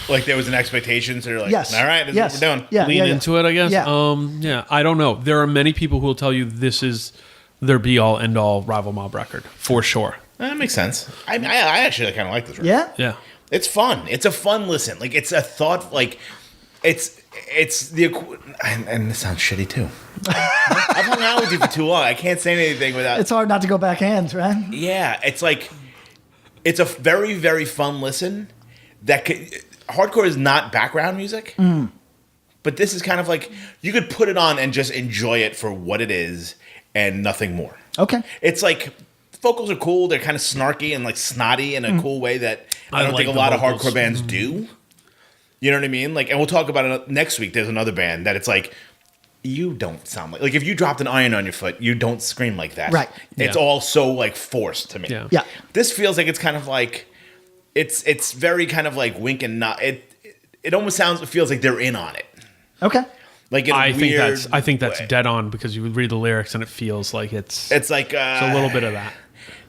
Like there was an expectation, so you're like, Yes. all right, this Yes. is what we're doing. Yeah, Lean into it, I guess. Yeah. I don't know. There are many people who will tell you this is their be all end all Rival Mob record for sure. That makes sense. I mean, I actually kind of like this record. Yeah? Yeah. It's fun. It's a fun listen. Like it's a thought. Like it's the and this sounds shitty too. I've hung out with you for too long. I can't say anything without. It's hard not to go back hands, right? Yeah, it's like it's a very very fun listen. Hardcore is not background music, but this is kind of like you could put it on and just enjoy it for what it is and nothing more. Okay. It's like vocals are cool. They're kind of snarky and like snotty in a cool way that I don't like think a the lot vocals. of hardcore bands do. You know what I mean? Like, and we'll talk about it next week. There's another band that it's like, you don't sound like if you dropped an iron on your foot, you don't scream like that. Right. It's Yeah. all so like forced to me. Yeah. Yeah. This feels like it's kind of like, it's very kind of like wink and nod. It almost feels like they're in on it. Okay. Like in a I weird think that's way. dead on because you would read the lyrics and it feels like it's Like a little bit of that.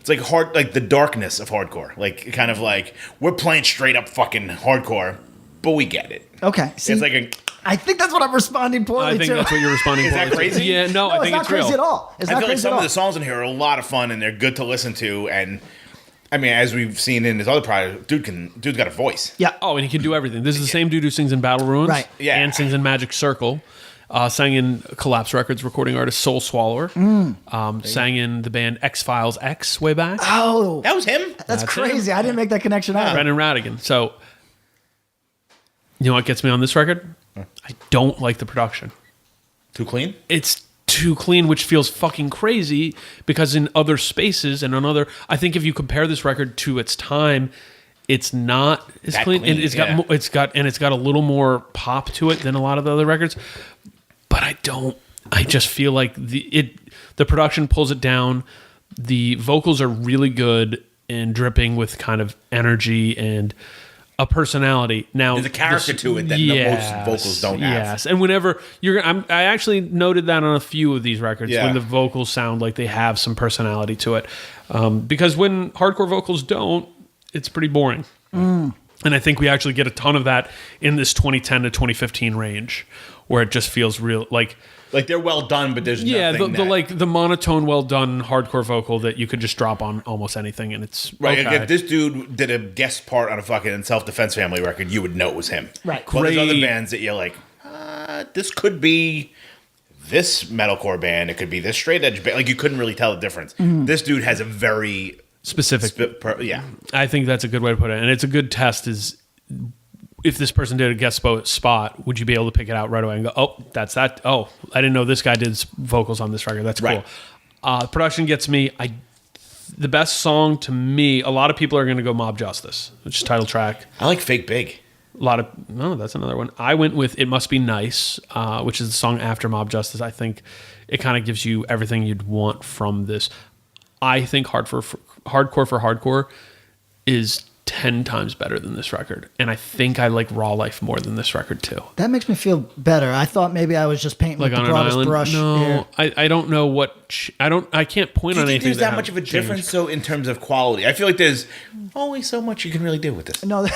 It's like hard, like the darkness of hardcore. Like kind of like we're playing straight up fucking hardcore, but we get it. Okay. See, It's like I think that's what I'm responding poorly I think to. that's what you're responding Is that poorly to. crazy? Yeah, no, I No, think it's not it's crazy real. at all. It's I not feel like crazy some at of all. the songs in here are a lot of fun and they're good to listen to. And I mean, as we've seen in his other project, dude's got a voice. Yeah. Oh, and he can do everything. This is the same dude who sings in Battle Ruins, Right. Yeah. and sings in Magic Circle. Sang in Collapse Records recording artist Soul Swallower. Sang in the band X Files X way back. Oh, That was him. that's That's crazy. I didn't make that connection either. Brendan Radigan. So, you know what gets me on this record? I don't like the production. Too clean. It's too clean, which feels fucking crazy because in other spaces and on other, I think if you compare this record to its time, it's not as That clean, and clean, it's got yeah. it's got a little more pop to it than a lot of the other records. But I just feel like the production pulls it down. The vocals are really good and dripping with kind of energy and a personality. Now There's a character to it that most vocals don't have. Yes, and whenever I actually noted that on a few of these records Yeah. when the vocals sound like they have some personality to it, because when hardcore vocals don't, it's pretty boring. And I think we actually get a ton of that in this 2010 to 2015 range, where it just feels real like. Like they're well done, but there's Yeah, nothing the like the monotone, well done hardcore vocal that you could just drop on almost anything, and it's right. okay. Like if this dude did a guest part on a fucking Self Defense Family record, you would know it was him. Right. Well, there's other Great. bands that you're like, this could be this metalcore band. It could be this straight edge band. Like you couldn't really tell the difference. This dude has a very specific. yeah. I think that's a good way to put it, and it's a good test. Is if this person did a guest spot, would you be able to pick it out right away and go, "Oh, that's that." Oh, I didn't know this guy did vocals on this record. That's cool. Right. Production gets me. The best song to me. A lot of people are going to go "Mob Justice," which is title track. I like Fake Big. That's another one. I went with "It Must Be Nice," which is the song after "Mob Justice." I think it kind of gives you everything you'd want from this. I think Hardcore for Hardcore is 10 times better than this record. And I think I like Raw Life more than this record too. That makes me feel better. I thought maybe I was just painting Like with on the an broadest island. brush. No, here. I don't know what I can't point Do you on think anything. there's that much of a difference, though, in terms of quality? I feel like there's only so much you can really do with this. No,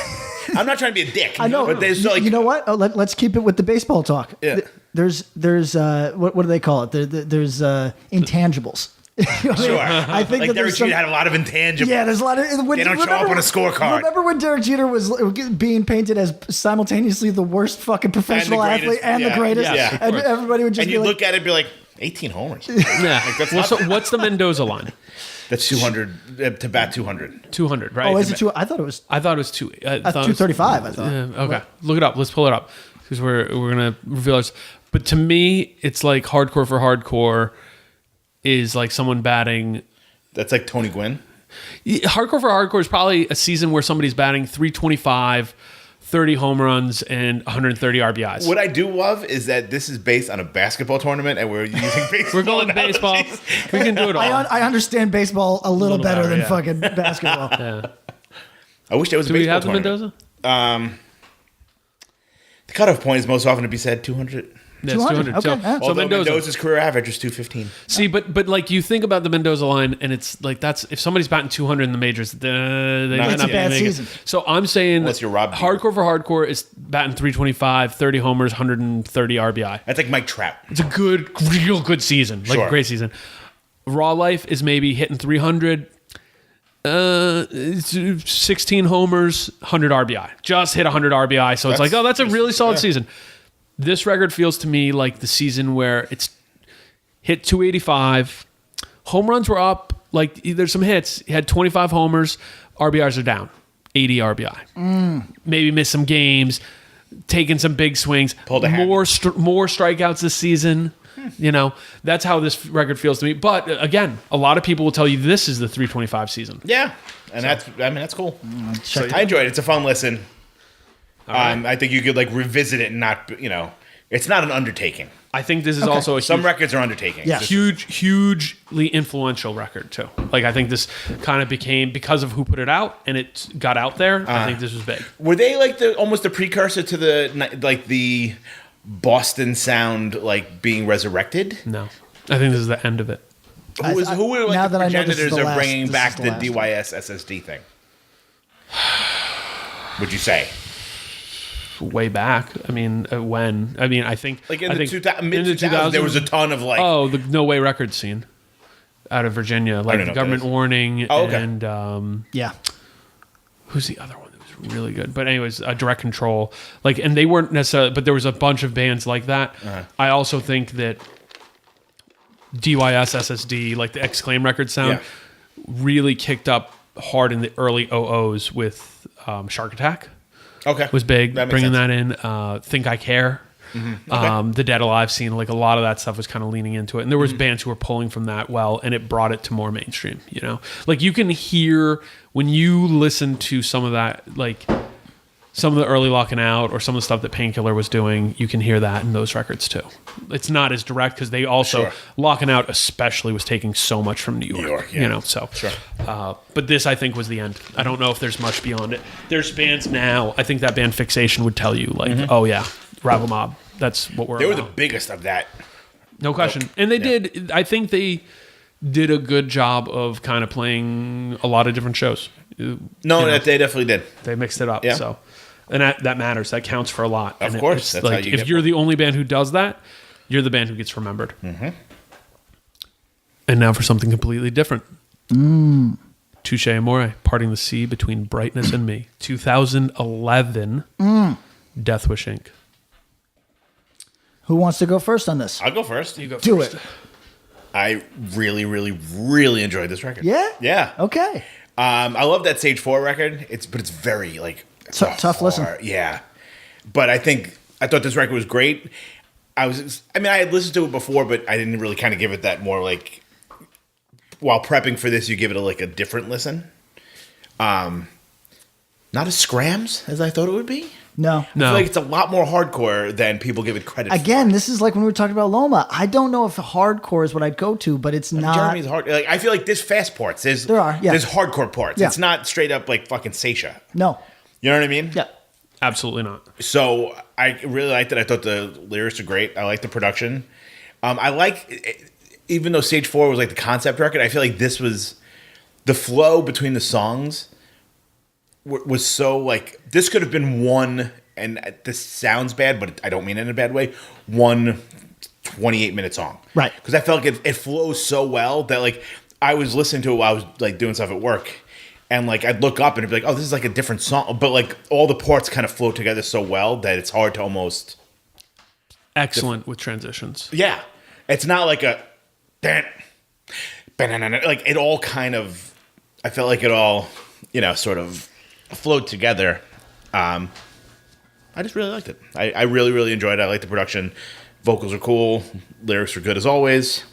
I'm not trying to be a dick. I know. But there's like, you know what? Oh, let's keep it with the baseball talk. Yeah. There's what do they call it? There's intangibles. You know what I mean? Sure. I think like that Derek there's some, Jeter had a lot of intangibles. yeah, there's a lot of. They don't show up on a scorecard. Remember when Derek Jeter was being painted as simultaneously the worst fucking professional greatest, athlete and the yeah, greatest, yeah, of and course. everybody would just And be you like, look at it and be like, 18 homers. Yeah. that's Well, not- so what's the Mendoza line? That's 200 to bat 200. 200, right? "Oh, is it two? I thought it was I thought it was 235. I thought. Okay, look it up. Let's pull it up because we're gonna reveal ours. But to me, it's like Hardcore for Hardcore is like someone batting. That's like Tony Gwynn. Hardcore for Hardcore is probably a season where somebody's batting 325, 30 home runs, and 130 RBIs. What I do love is that this is based on a basketball tournament and we're using baseball. We're going baseball. We can do it all. I understand baseball a little better than yeah. fucking basketball. Yeah. I wish there was a Do we baseball have the tournament. Mendoza? The cutoff point is most often to be said 200. That's 200. Okay. So, Yeah. so Although Mendoza. Mendoza's career average is 215. See, but like you think about the Mendoza line, and it's like that's if somebody's batting 200 in the majors, they might It's a not bad be making it. season. So I'm saying Unless you're Rob Deere. hardcore for hardcore is batting 325, 30 homers, 130 RBI. That's like Mike Trout. It's a good, real good season, like Sure. a great season. Raw life is maybe hitting 300. It's 16 homers, 100 RBI. Just hit 100 RBI, so it's like, oh, that's a really solid season. This record feels to me like the season where it's hit 285. Home runs were up. Like there's some hits. He had 25 homers. RBIs are down. 80 RBI. Maybe missed some games. Taking some big swings. Pulled a hammy. More strikeouts this season. You know, that's how this record feels to me. But again, a lot of people will tell you this is the 325 season. Yeah, and that's cool. Check I enjoyed it. It's a fun listen. right. I think you could like revisit it and not, it's not an undertaking. I think this is also a Some huge, records are undertakings. Yeah. hugely influential record too. Like I think this kind of became because of who put it out and it got out there. I think this was big. Were they like almost the precursor to the Boston sound like being resurrected? No, I think this is the end of it. Who were like now the that I know this is progenitors the of last- bringing this back is the the last DYS SSD thing? Would you say? Way back. I mean, when? I mean, I think Like in I the think mid 2000s, there was a ton of like. oh the No Way record scene out of Virginia, like don't know what Government that is. Warning Oh, okay. and Yeah. who's the other one that was really good? But anyways, Direct Control. Like, and they weren't necessarily, but there was a bunch of bands like that. I also think that DYS SSD, like the Exclaim record sound, really kicked up hard in the early 00s with Shark Attack. Okay. Was big, That makes bringing sense. that in. Think I Care. The Dead Alive scene, like a lot of that stuff was kind of leaning into it. And there was bands who were pulling from that well, and it brought it to more mainstream, you know? Like you can hear, when you listen to some of that, like some of the early Locking Out or some of the stuff that Painkiller was doing, you can hear that in those records too. It's not as direct because they also, Sure. Locking Out especially was taking so much from New York, yeah. you know? So, Sure. but this I think was the end. I don't know if there's much beyond it. There's bands now, I think that band Fixation would tell you like, oh yeah, Rival Mob. That's what we're They were the about. biggest of that. No question. And they did, I think they did a good job of kind of playing a lot of different shows. No, know. they definitely did. They mixed it up. Yeah. So, and that matters. That counts for a lot. Of And course. it's That's like, how you if get you're one. the only band who does that, you're the band who gets remembered. And now for something completely different. Touche Amore, Parting the Sea Between Brightness and Me. 2011, Death Wish Inc. Who wants to go first on this? I'll go first. You go Do first. it. I really, really, really enjoyed this record. Yeah? Yeah. Okay. I love that Stage 4 record. It's very like it's Tough listen. Yeah. But I thought this record was great. I had listened to it before, but I didn't really kind of give it that more like while prepping for this, you give it a different listen. Not as scrams as I thought it would be. No. I No. feel like it's a lot more hardcore than people give it credit for. Again, this is like when we were talking about Loma. I don't know if hardcore is what I'd go to, but it's not. Jeremy's hard. Like I feel like there's fast parts. There's hardcore parts. Yeah. It's not straight up like fucking Seisha. No. You know what I mean? Yeah. Absolutely not. So I really liked it. I thought the lyrics are great. I like the production. I like, even though Stage 4 was like the concept record, I feel like this was the flow between the songs was so like, this could have been one, and this sounds bad, but I don't mean it in a bad way, one 28-minute song. Right. Because I felt like it flows so well that like I was listening to it while I was like doing stuff at work. And like I'd look up and it'd be like, oh, this is like a different song. But like all the parts kind of flow together so well that it's hard to almost. Excellent with transitions. Yeah. It's not like a. Like it all kind of. I felt like it all, sort of flowed together. I just really liked it. I really, really enjoyed it. I like the production. Vocals are cool. Lyrics are good as always.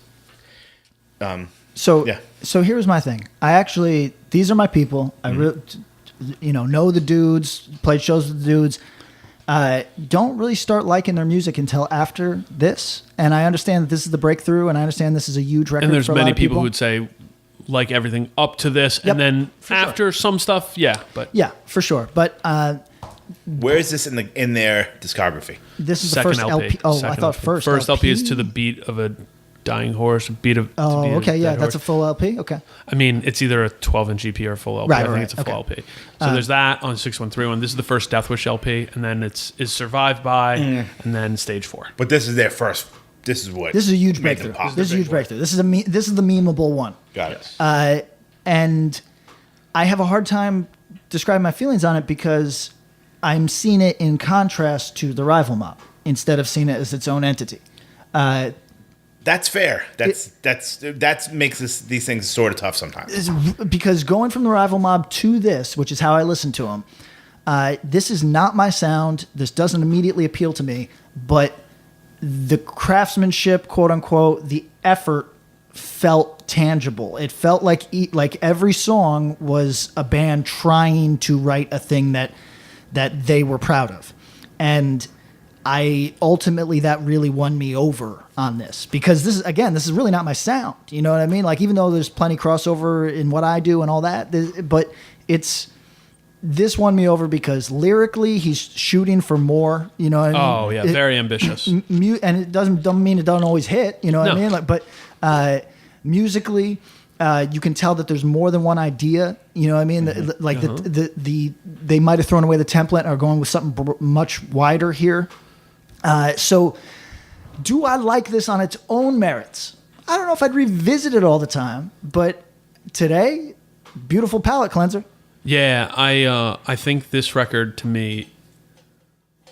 So Yeah. so here's my thing. These are my people. I really, know the dudes, played shows with the dudes. Don't really start liking their music until after this. And I understand that this is the breakthrough, and I understand this is a huge record. And there's for a lot many of people who'd say like everything up to this, Yep, and then for sure. after some stuff, yeah. But Yeah, for sure. But Where is this in their discography? This is Second the first LP. Oh, Second I thought LP. first LP is To the Beat of a Dying Horse. Oh, okay, yeah, that's a full LP. Okay. I mean, it's either a 12-inch EP or a full LP. Right, I think right, it's a full okay. LP. So there's that on 6131. This is the first Death Wish LP, and then it's Is Survived By, and then Stage 4. But this is their first. This is a huge made them breakthrough. pop. This is a huge breakthrough. This is the memeable one. Got it. And I have a hard time describing my feelings on it because I'm seeing it in contrast to the Rival Mob instead of seeing it as its own entity. That's fair. That makes these things sort of tough sometimes. Because going from the Rival Mob to this, which is how I listen to them, this is not my sound. This doesn't immediately appeal to me, but the craftsmanship, quote unquote, the effort felt tangible. It felt like every song was a band trying to write a thing that they were proud of. And I ultimately, that really won me over on this because this is really not my sound. You know what I mean? Like, even though there's plenty crossover in what I do and all that, but this won me over because lyrically he's shooting for more. You know what I mean? Oh yeah, very ambitious. And it doesn't mean it doesn't always hit. You know what I mean? Like, but musically, you can tell that there's more than one idea. You know what I mean? Like they might have thrown away the template and are going with something much wider here. So, do I like this on its own merits? I don't know if I'd revisit it all the time, but today, beautiful palate cleanser. Yeah, I think this record to me,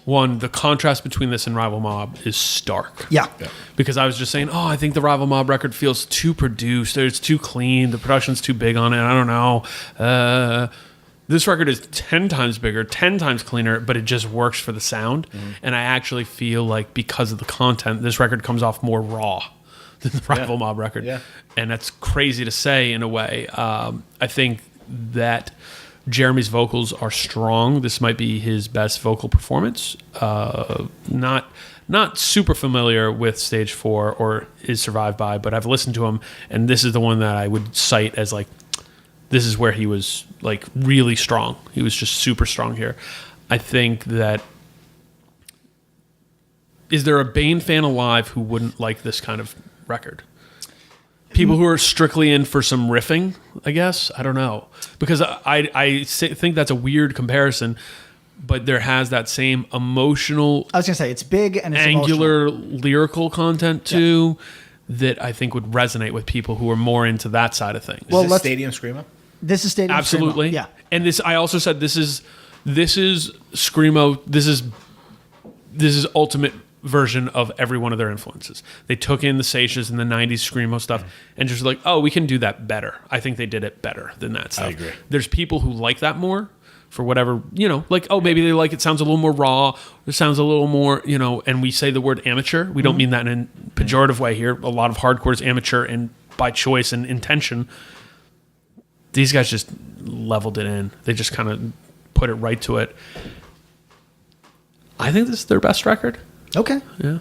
the contrast between this and Rival Mob is stark. Yeah. Because I was just saying, I think the Rival Mob record feels too produced. It's too clean. The production's too big on it. I don't know. This record is 10 times bigger, 10 times cleaner, but it just works for the sound. And I actually feel like because of the content, this record comes off more raw than the Rival Mob record. Yeah. And that's crazy to say in a way. I think that Jeremy's vocals are strong. This might be his best vocal performance. Not super familiar with Stage 4 or Is Survived By, but I've listened to him, and this is the one that I would cite as like, this is where he was like really strong. He was just super strong here. I think that, is there a Bane fan alive who wouldn't like this kind of record? People who are strictly in for some riffing, I guess. I don't know. Because I think that's a weird comparison, but there has that same emotional... I was going to say, it's big and it's angular emotional. Lyrical content, too, that I think would resonate with people who are more into that side of things. Well, is this Stadium Screamo? This is Stadium Absolutely. Screamo. Yeah. And this, I also said, this is Screamo, this is ultimate version of every one of their influences. They took in the Seishas and the 90s Screamo stuff and just like, we can do that better. I think they did it better than that stuff. I agree. There's people who like that more for whatever, like, maybe they like it sounds a little more raw, it sounds a little more, and we say the word amateur. We don't mean that in a pejorative way here. A lot of hardcore is amateur and by choice and intention. These guys just leveled it in. They just kind of put it right to it. I think this is their best record. Okay. Yeah.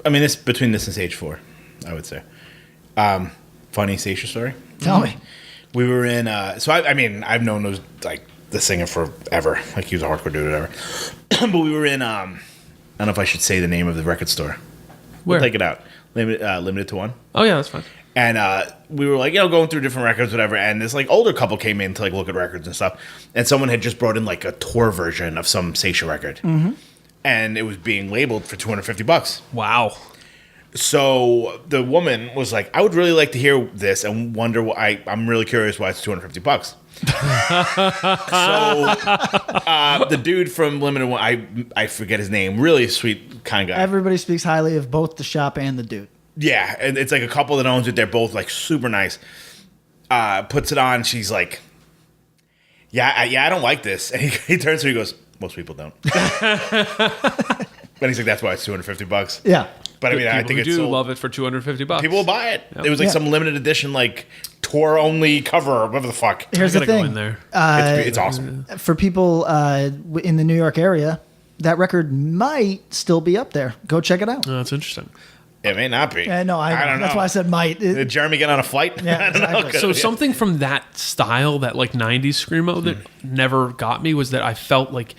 I mean, between this and Stage 4, I would say. Funny Seisha story. Tell me. We were in. I've known those like the singer forever. Like he was a hardcore dude or whatever. But we were in. I don't know if I should say the name of the record store. Where? We'll take it out. Limited to One. Oh yeah, that's fine. And we were like, going through different records, whatever. And this like older couple came in to like look at records and stuff. And someone had just brought in like a tour version of some Seisha record. Mm-hmm. And it was being labeled for $250. Wow. So the woman was like, I would really like to hear this and wonder why. I'm really curious why it's $250. So the dude from Limited One, I forget his name, really sweet kind of guy. Everybody speaks highly of both the shop and the dude. Yeah, and it's like a couple that owns it. They're both like super nice. Puts it on. She's like, yeah, I don't like this. And he turns to me and goes, most people don't. And he's like, that's why it's $250. Yeah. But I mean, I think it's do love it for $250. People will buy it. Yep. It was like some limited edition, like tour only cover, whatever the fuck. Here's the thing. Go in there. It's awesome. For people in the New York area, that record might still be up there. Go check it out. Oh, that's interesting. It may not be. Yeah, no, I don't that's know. why I said might. Did Jeremy get on a flight? Yeah, I don't know. exactly. So something from that style, that like 90s screamo that never got me was that I felt like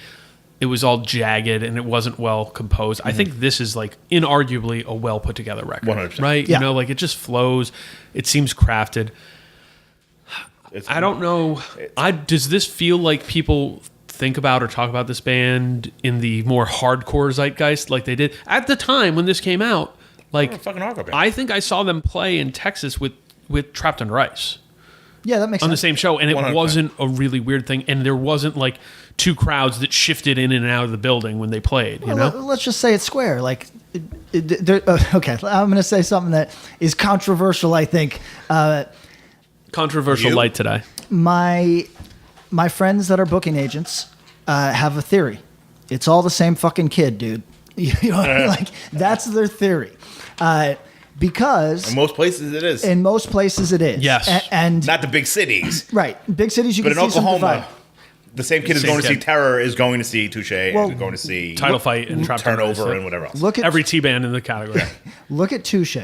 it was all jagged and it wasn't well composed. I think this is like inarguably a well put together record. 100%. Right? Yeah. You know, like it just flows. It seems crafted. I don't know. Does this feel like people think about or talk about this band in the more hardcore zeitgeist like they did at the time when this came out? Like, fucking hardcore band. I think I saw them play in Texas with Trapped Under Ice Yeah, that makes on the sense. same show, and it 100%. wasn't a really weird thing, and there wasn't like two crowds that shifted in and out of the building when they played. You know, Let's just say it's square. Like, okay, I'm going to say something that is controversial. I think controversial You? light today. my friends that are booking agents have a theory. It's all the same fucking kid, dude. You know what I mean? Like, that's their theory. Because In most places, it is. in most places it is. Yes. And Not the big cities. right, big cities you But can in see some Oklahoma, divide. the same kid is Same going to see kid. Terror, is going to see Touche, Well, and going to see Title fight and Trapped Under Ice, Turnover yeah. and whatever else. Look at Every T band in the category. Look at Touche.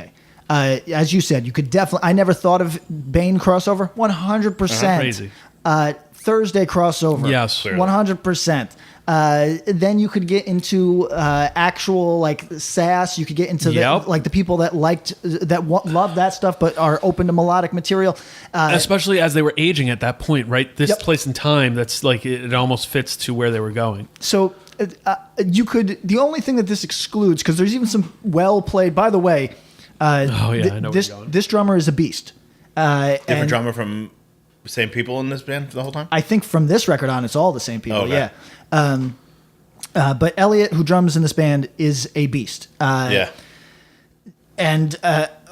As you said, you could definitely. I never thought of Bane crossover. 100%. Crazy. Thursday crossover. Yes. Clearly. 100%. Then you could get into actual like sass. You could get into Yep. the people that love that stuff, but are open to melodic material. Especially as they were aging at that point, right? This Yep. place and time, that's like it almost fits to where they were going. So you could. The only thing that this excludes, because there's even some well played. By the way, Oh yeah, I know this where you're going. this drummer is a beast. Different and drummer from the same people in this band for the whole time? I think from this record on, it's all the same people. Okay. Yeah. But Elliot, who drums in this band, is a beast. Yeah. And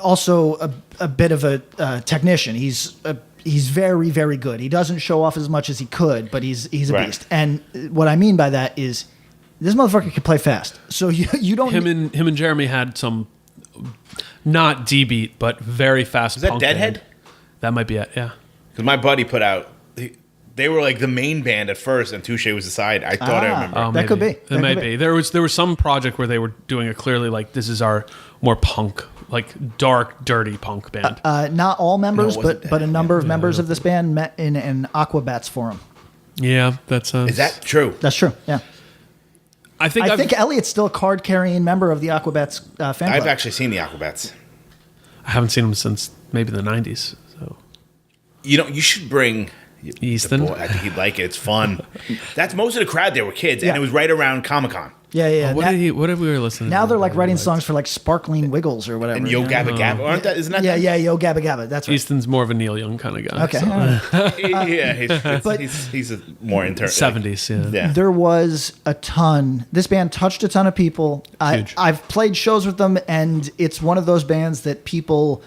also a bit of a technician. He's very, very good. He doesn't show off as much as he could, but he's a Right. beast. And what I mean by that is this motherfucker can play fast. So you don't Him and Jeremy had some not D beat, but very fast. Is that punk Deadhead? band. That might be it. Yeah. Because my buddy put out, they were like the main band at first, and Touche was the side. I thought I remember. Oh, That could maybe. be. It That might could be. be. There was some project where they were doing it clearly like this is our more punk, like dark, dirty punk band. not all members, No, it wasn't but a number of Yeah, members I of this band met in an Aquabats forum. yeah, that's. Is that true? That's true. Yeah. I think. I think Elliot's still a card-carrying member of the Aquabats fan I've club. actually seen the Aquabats. I haven't seen them since maybe the '90s. So You know, you should bring Easton. Boy, I think he'd like it. It's fun. That's most of the crowd there were kids, Yeah. and it was right around Comic-Con. Yeah. What did we were listening? Now to? they're like writing songs for like Sparkling Wiggles or whatever. And Yo you know? Gabba Gabba. Aren't that, isn't that Yeah, them? yeah, Yo Gabba Gabba. That's right. Easton's more of a Neil Young kind of guy. Okay. so- all right. Yeah, But- he's a more intern. 70s. Yeah. Yeah. There was a ton. This band touched a ton of people. Huge. I've played shows with them, and it's one of those bands that people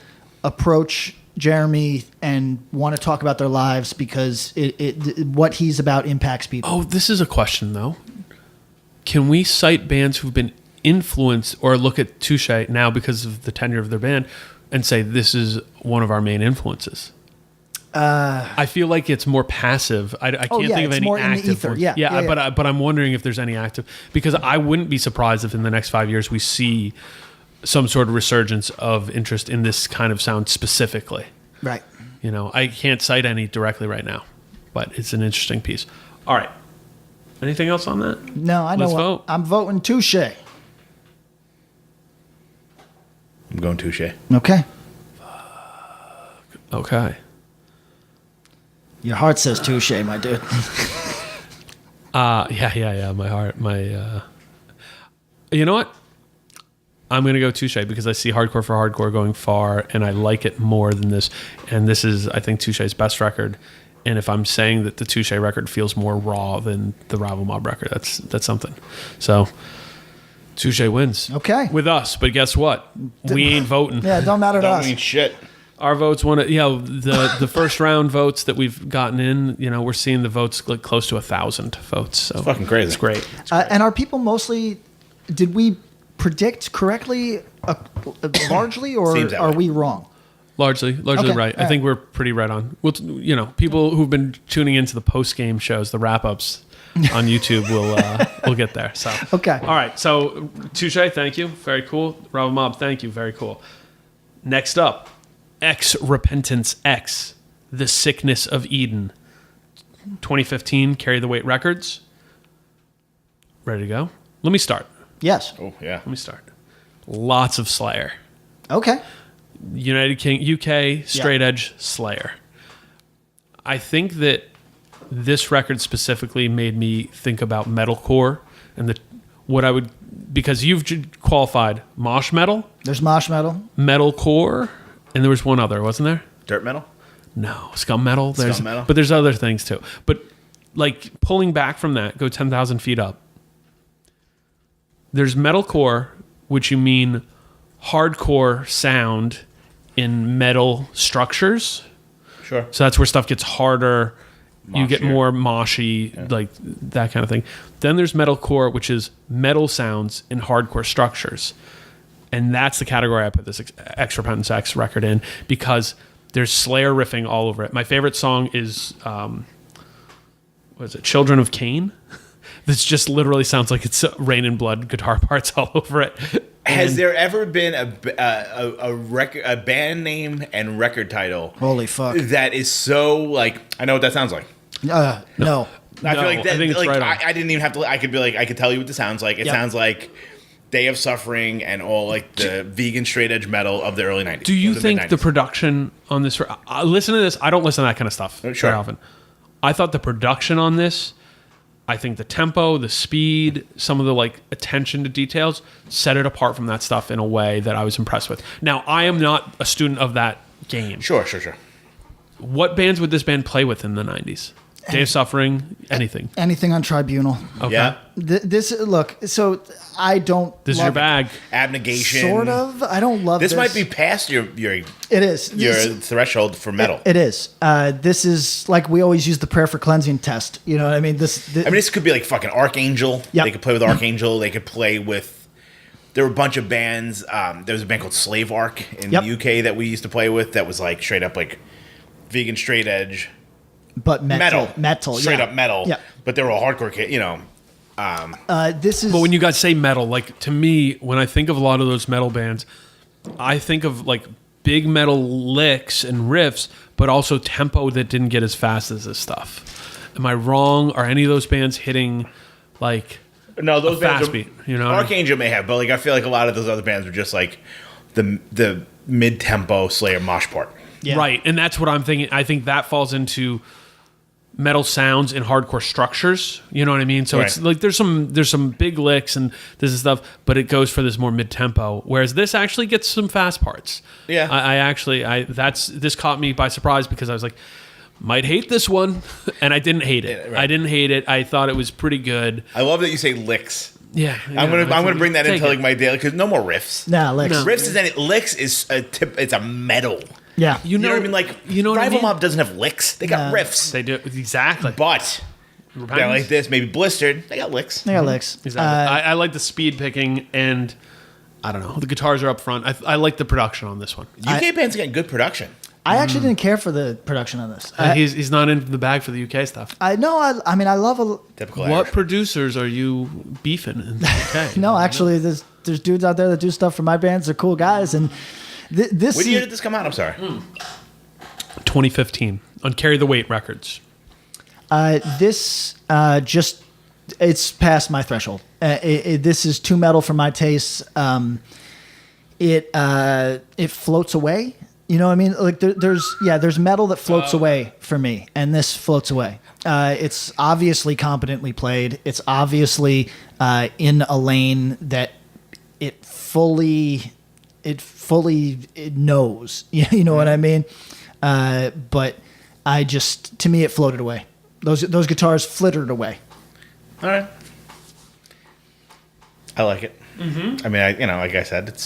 approach Jeremy and want to talk about their lives because what he's about impacts people. Oh, this is a question though. Can we cite bands who've been influenced or look at Touche now because of the tenure of their band and say this is one of our main influences? I feel like it's more passive. I can't Oh, yeah, think of it's any more in the active ether. ones. Yeah. But I'm wondering if there's any active because I wouldn't be surprised if in the next 5 years we see some sort of resurgence of interest in this kind of sound specifically. Right. You know, I can't cite any directly right now, but it's an interesting piece. All right. Anything else on that? No, I know. Let's what- vote. I'm voting Touche. I'm going Touche. Okay. Okay. Your heart says Touche, my dude. Yeah. My heart, you know what? I'm going to go Touche because I see Hardcore for Hardcore going far and I like it more than this. And this is, I think, Touche's best record. And if I'm saying that the Touche record feels more raw than the Rival Mob record, that's something. So Touche wins. Okay. With us. But guess what? We ain't voting. Yeah, it don't matter to Don't us. mean shit. Our votes the first round votes that we've gotten in, we're seeing the votes like close to 1,000 votes. So fucking crazy. It's great. And are people mostly? Did we predict correctly, largely, or Seems that are way. we wrong? Largely Okay, right. I all think we're pretty right on. Well, people who've been tuning into the post game shows, the wrap ups, on YouTube, we'll get there. So Okay. all right. So Touche, thank you, very cool. Rebel Mob, thank you, very cool. Next up, XREPENTANCEX, The Sickness of Eden, 2015, Carry the Weight Records. Ready to go? Let me start. Yes. Oh yeah. Let me start. Lots of Slayer. Okay. UK, straight edge Slayer. I think that this record specifically made me think about metalcore and because you've qualified mosh metal, There's mosh metal. metalcore, and there was one other, wasn't there? Dirt metal. No, scum metal. Scum metal. But there's other things too. But like pulling back from that, go 10,000 feet up. There's metalcore, which you mean hardcore sound in metal structures. Sure. So that's where stuff gets harder. You get Moshier. more moshy, like that kind of thing. Then there's metalcore, which is metal sounds in hardcore structures. And that's the category I put this XREPENTANCEX record in, because there's Slayer riffing all over it. My favorite song is, what is it, Children of Cain? This just literally sounds like it's Rain and Blood guitar parts all over it. Has there ever been a band name and record title? Holy fuck. That is so like, I know what that sounds like. No. I feel No, like that. I think it's like right on. I didn't even have to. I could be like, I could tell you what this sounds like. It Yep. sounds like Day of Suffering and all like the vegan straight edge metal of the early '90s. Do you of the think the mid-90s. production on this? Listen to this. I don't listen to that kind of stuff Sure. very often. I thought the production on this, I think the tempo, the speed, some of the like attention to details set it apart from that stuff in a way that I was impressed with. Now, I am not a student of that game. Sure. What bands would this band play with in the 90s? Day of Suffering, anything. Anything on Tribunal. Okay. Yeah. This look. So I don't. This is love your bag. Abnegation. Sort of. I don't love this. This might be past your It is. threshold for metal. It is. This is like we always use the prayer for cleansing test. You know what I mean? This could be like fucking Archangel. Yep. They could play with Archangel. They could play with. There were a bunch of bands. There was a band called Slave Arc in Yep. the UK that we used to play with. That was like straight up like vegan straight edge but metal. straight yeah. up metal. Yeah. But they were all hardcore. This is. But when you guys say metal, like to me, when I think of a lot of those metal bands, I think of like big metal licks and riffs, but also tempo that didn't get as fast as this stuff. Am I wrong? Are any of those bands hitting like No, those a bands fast are, beat? You know, Archangel may have, but like I feel like a lot of those other bands were just like the mid tempo Slayer mosh part. Yeah. Right, and that's what I'm thinking. I think that falls into metal sounds in hardcore structures. You know what I mean? So it's Right. like there's some big licks and this is stuff, but it goes for this more mid tempo. Whereas this actually gets some fast parts. Yeah. This caught me by surprise because I was like, might hate this one, and I didn't hate it. Yeah, right. I didn't hate it. I thought it was pretty good. I love that you say licks. Yeah, I'm gonna bring that take into like it. my daily because no more riffs. Nah, Lex. No. Riffs is licks is a tip. It's a metal. Yeah. You You know know what I mean? Like you know what I Rival mean? Mob doesn't have licks. They got Nah. riffs. They do exactly. But they're Repentance? like this, maybe Blistered. They got licks. They got licks. Exactly. I like the speed picking, and I don't know. The guitars are up front. I like the production on this one. UK bands getting good production. I actually didn't care for the production on this. He's not in the bag for the UK stuff. I know. I mean, I love a. Typical What Irish. producers are you beefing in the UK? No, actually, there's dudes out there that do stuff for my bands. They're cool guys, and this. What year did this come out? I'm sorry. 2015 on Carry the Weight Records. This just it's past my threshold. This is too metal for my tastes. It floats away. You know what I mean? Like there's metal that floats away for me, and this floats away. It's obviously competently played. It's obviously in a lane that it fully knows. You know what I mean? But to me, it floated away. Those guitars flittered away. All right. I like it. Mm-hmm. I mean, like I said,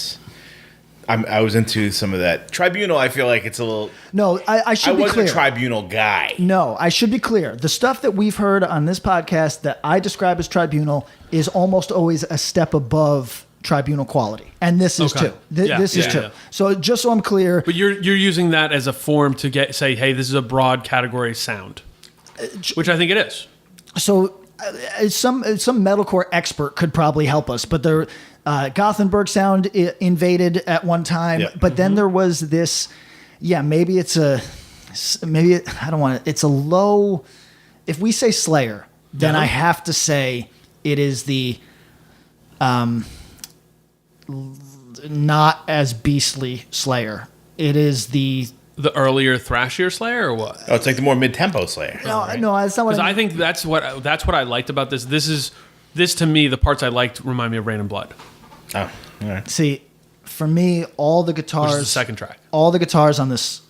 I was into some of that Tribunal. I feel like it's a little. No, I should I be wasn't clear. a Tribunal guy. No, I should be clear. The stuff that we've heard on this podcast that I describe as Tribunal is almost always a step above Tribunal quality, and this is Okay. too. Yeah, This is yeah, too. yeah. So just so I'm clear, But you're using that as a form to say, hey, this is a broad category sound, which I think it is. so some metalcore expert could probably help us, but the Gothenburg sound invaded at one time, Yeah. but then there was this. Yeah, maybe it's I don't want to. It's a low. If we say Slayer, then I have to say it is the not as beastly Slayer. It is the earlier thrashier Slayer or what? Oh, it's like the more mid-tempo Slayer. no, that's not what Because I think that's what I liked about this. This to me, the parts I liked remind me of Rain and Blood, Oh, all right. See, for me, all the guitars, which is the second track. all the guitars on this,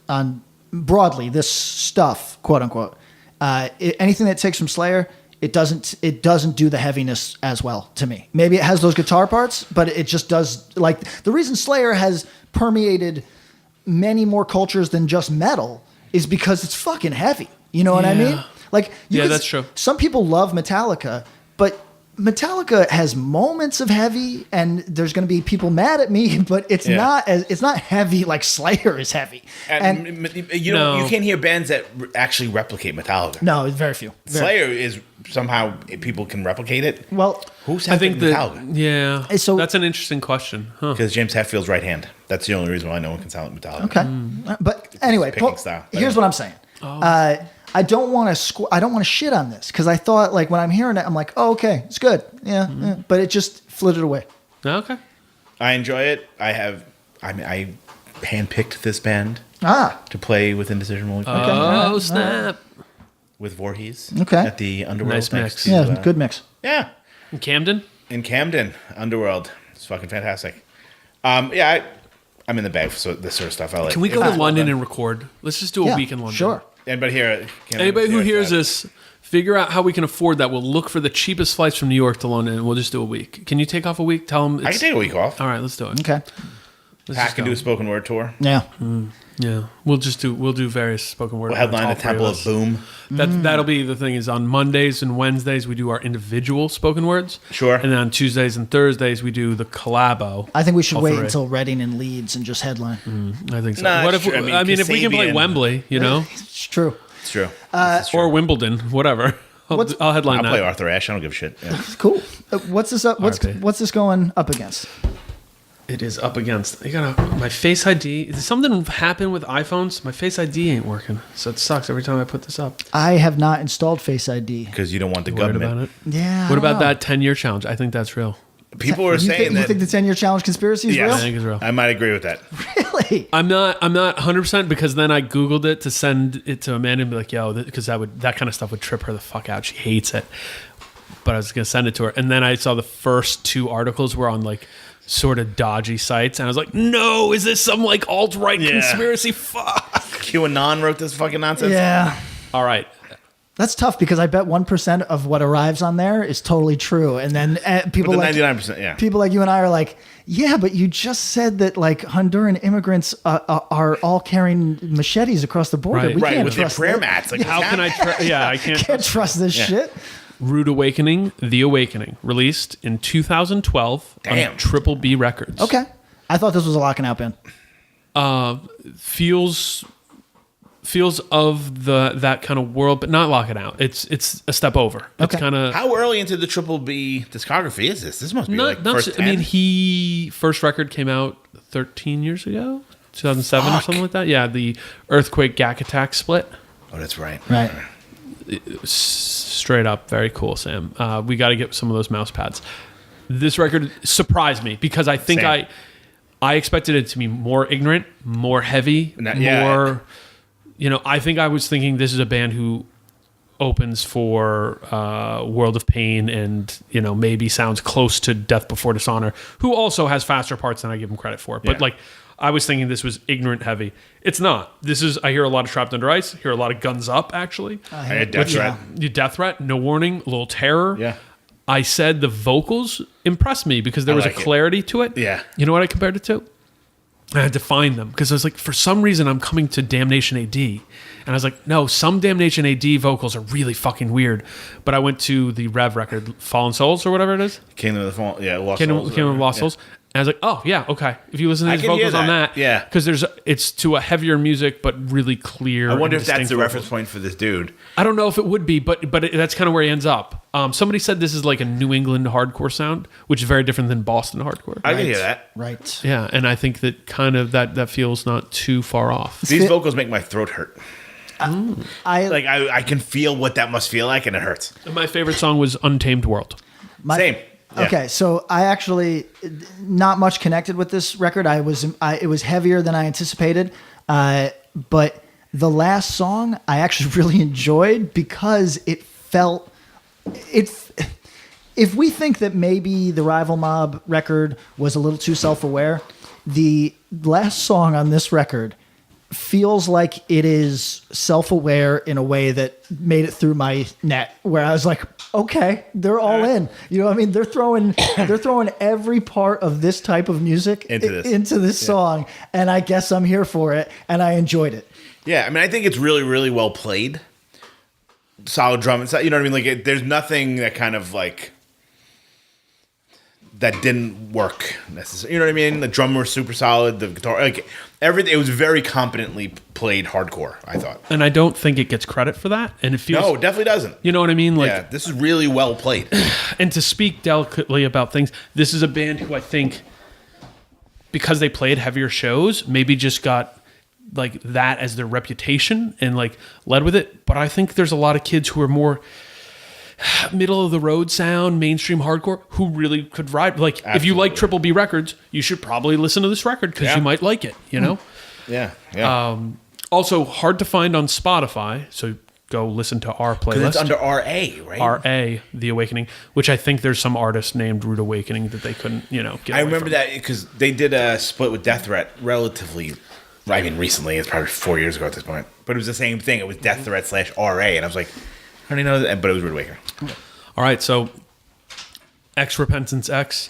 on broadly this stuff, quote unquote, anything that takes from Slayer, it doesn't do the heaviness as well to me. Maybe it has those guitar parts, but it just does. Like the reason Slayer has permeated many more cultures than just metal is because it's fucking heavy. You know what I Yeah. mean? Like, That's true. Some people love Metallica, but Metallica has moments of heavy, and there's going to be people mad at me, but it's not heavy like Slayer is heavy. And You can't hear bands that actually replicate Metallica. no, it's very few. Slayer is somehow people can replicate it. Well, Who's I think Metallica? that So- that's an interesting question, huh? Because James Hetfield's right hand. That's the only reason why no one can sound like Metallica. okay, but anyway, picking style. here's what I'm saying. I don't want to I don't want to shit on this because I thought like when I'm hearing it, I'm like, oh, okay, it's good, yeah, but it just flitted away. Okay. I enjoy it. I handpicked this band Ah, to play with Indecision Rolling Thunder Oh snap! with Voorhees. Okay. At the Underworld. Nice next mix. to, yeah, good mix. Yeah. In Camden. In Camden, Underworld. It's fucking fantastic. I'm in the bag for this sort of stuff. I like. Can we go It's to London well and record? Let's just do a Yeah, week in London. sure. Anybody here? Anybody who hears this, figure out how we can afford that. We'll look for the cheapest flights from New York to London, and we'll just do a week. Can you take off a week? Tell them. I can take a week off. All right, let's do it. Okay, Let's Pat just can go. do a spoken word tour. yeah. Yeah, we'll do various spoken word. We'll headline events, the all three Temple of of us. Boom. That'll be the thing. Is on Mondays and Wednesdays we do our individual spoken words. Sure. And then on Tuesdays and Thursdays we do the collabo. I think we should All wait three. until Reading and Leeds and just headline. I think so. Nah, what it's if true. I mean if we can play Kasabian. Wembley, you know, It's true. It's true. It's true. or Wimbledon, whatever. I'll headline I'll that. play Arthur Ashe. I don't give a shit. Yeah. Cool. What's this up? RP. What's this going up against? It is up against. My Face ID. Did something happen with iPhones? My Face ID ain't working, so it sucks every time I put this up. I have not installed Face ID. Because you don't want the Worried government. about it. Yeah. What about that 10-year challenge? I think that's real. People are You saying think that. the 10-year challenge conspiracy is Yes. I real? think it's real. I might agree with that. Really? I'm not 100% because then I Googled it to send it to Amanda and be like, yo, because that kind of stuff would trip her the fuck out. She hates it. But I was going to send it to her. And then I saw the first two articles were on like sort of dodgy sites. And I was like, no, is this some like alt-right Yeah. conspiracy? Fuck. QAnon wrote this fucking nonsense. Yeah. All right. That's tough because I bet 1% of what arrives on there is totally true. And then people But the like 99%, yeah. people like you and I are like, yeah, but you just said that like Honduran immigrants are all carrying machetes across the border. Right. We Right, can't with their trust prayer that. mats. Like, How can I I can't. Can't trust this shit. Rude Awakening, The Awakening, released in 2012 Damn. on Triple B Records. Okay. I thought this was a locking out band. Feels of that kind of world, but not lock it out. It's a step over. It's Okay. kind of How early into the Triple B discography is this? This must be like not. first 10. I mean, first record came out 13 years ago, 2007 or Fuck. something like that. Yeah, the Earthquake Gak Attack split. Oh, that's right. Right. Straight up, very cool, Sam. We got to get some of those mouse pads. This record surprised me because I think Same. I expected it to be more ignorant, more heavy, Yeah. more. I think I was thinking this is a band who opens for World of Pain and maybe sounds close to Death Before Dishonor, who also has faster parts than I give him credit for. But Yeah. I was thinking this was ignorant heavy. It's not. I hear a lot of Trapped Under Ice. Hear a lot of Guns Up actually. I had Death Threat. Death Threat, No Warning, a little Terror. Yeah. I said the vocals impressed me because there was like a it. clarity to it. Yeah. You know what I compared it to? I had to find them because I was like, for some reason, I'm coming to Damnation AD. And I was like, no, some Damnation AD vocals are really fucking weird. But I went to the Rev record, Fallen Souls or whatever it is. Kingdom of the Fall. Yeah, Lost Kingdom Souls. of Lost Yeah. Souls. And I was like, oh yeah, okay. If you listen to I his can hear vocals on that. that, Yeah. because it's to a heavier music, but really clear. I wonder and if that's distinct the vocals. reference point for this dude. I don't know if it would be, but that's kind of where he ends up. Somebody said this is like a New England hardcore sound, which is very different than Boston hardcore. I can hear that. Right. Yeah, and I think that kind of that feels not too far off. These vocals make my throat hurt. I I can feel what that must feel like, and it hurts. My favorite song was Untamed World. Same. Yeah. Okay, so I actually not much connected with this record. It was heavier than I anticipated, but the last song I actually really enjoyed because it felt it. If we think that maybe the Rival Mob record was a little too self-aware, the last song on this record feels like it is self-aware in a way that made it through my net, where I was like, okay, they're all in. You know what I mean? They're throwing every part of this type of music into this song, and I guess I'm here for it, and I enjoyed it. Yeah, I mean, I think it's really, really well played. Solid drum. You know what I mean? Like, there's nothing that kind of like that didn't work necessarily. You know what I mean? The drum was super solid. The guitar, like everything, it was very competently played hardcore, I thought. And I don't think it gets credit for that. And it feels No, it definitely doesn't. You know what I mean? Like, Yeah, this is really well played. and to speak delicately about things, this is a band who I think, because they played heavier shows, maybe just got like that as their reputation and like led with it. But I think there's a lot of kids who are more middle of the road sound, mainstream hardcore, who really could ride. Like, if you like Triple B records, you should probably listen to this record because you might like it, you know? Yeah, yeah. Also, hard to find on Spotify, so go listen to our playlist. Because it's under RA, right? RA, The Awakening, which I think there's some artist named Rude Awakening that they couldn't, get I away remember from. that because they did a split with Death Threat relatively, I mean, recently. It's probably 4 years ago at this point. But it was the same thing. It was Death Threat / RA. And I was like, I don't know that, but it was Rude Awakening. All right, so XREPENTANCEX.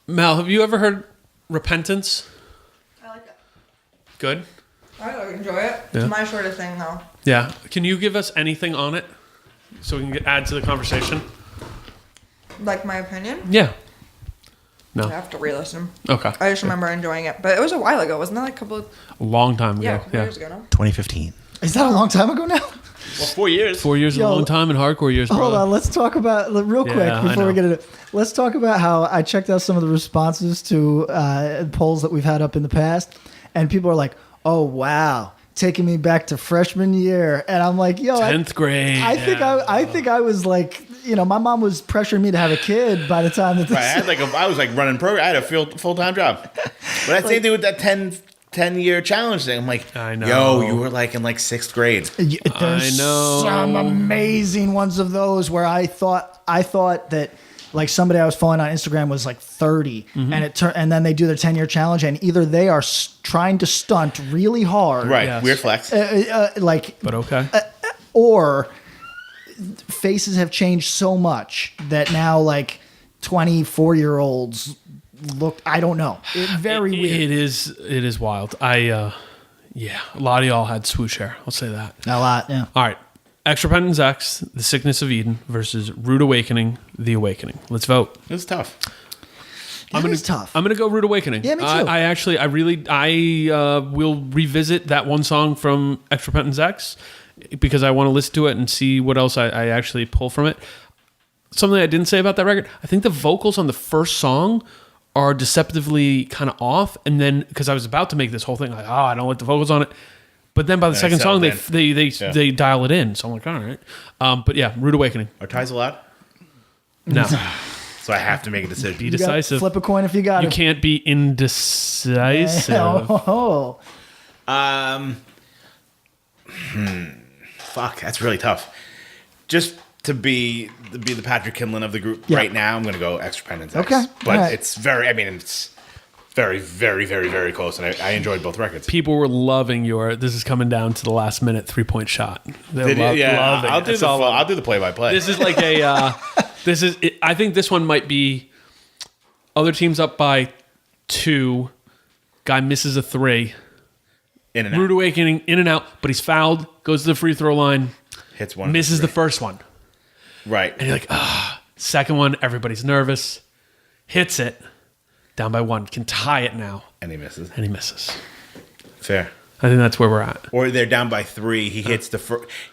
Mal, have you ever heard Repentance? I like it. Good? I really enjoy it. Yeah. It's my sort of thing, though. Yeah. Can you give us anything on it so we can add to the conversation? Like my opinion. Yeah. I No. have to re-listen. Okay. I just remember enjoying it, but it was a while ago, wasn't that like a couple? A long time ago. Yeah, a couple years ago. No. 2015. Is that a long time ago now? Well, 4 years. 4 years is a Yo, long time in hardcore years, bro. Hold on, let's talk about real quick Yeah, I before we know. get into it. Let's talk about how I checked out some of the responses to polls that we've had up in the past, and people are like, "Oh wow, taking me back to freshman year," and I'm like, "Yo, 10th grade. I think I was like, my mom was pressuring me to have a kid by the time that this. Right, I was like running program. I had a full-time job. But that same thing with that 10-year challenge thing. I'm like, I know. Yo, you were like in like 6th grade. There's I know. some amazing ones of those where I thought that like somebody I was following on Instagram was like 30, and then they do their 10-year challenge, and either they are trying to stunt really hard, Right, Yes. weird flex. But okay. or faces have changed so much that now like 24-year-olds look. I don't know. Very weird. It is wild. A lot of y'all had swoosh hair. I'll say that. A lot. Yeah. All right. XREPENTANCEX, The Sickness of Eden versus Rude Awakening, The Awakening. Let's vote. It was tough. It was tough. I'm gonna go Rude Awakening. Yeah, me too. I will revisit that one song from XREPENTANCEX because I want to listen to it and see what else I actually pull from it. Something I didn't say about that record, I think the vocals on the first song are deceptively kind of off, and then because I was about to make this whole thing like, I don't like the vocals on it, but then by the second song they dial it in, so I'm like, all right. But yeah, Rude Awakening. Are ties allowed? No, So I have to make a decision. be You got- decisive. Flip a coin if you got You it. can't be indecisive. Oh. Fuck, that's really tough. Just to be the Patrick Kinlan of the group Yeah. right now, I'm going to go XREPENTANCEX. Okay, But all right. it's very, very, very, very close, and I enjoyed both records. People were loving this is coming down to the last minute 3-point shot. They Did you? loving I'll it. do It's all I'll do the play-by-play. This is like I think this one might be other teams up by 2. Guy misses a 3. in and Rude out. Awakening, in and out, but he's fouled, goes to the free throw line, Hits one. misses the first one. Right. And you're like, second one, everybody's nervous. Hits it. down by 1, can tie it now, And he misses. and he misses. Fair. I think that's where we're at. Or they're down by 3. He hits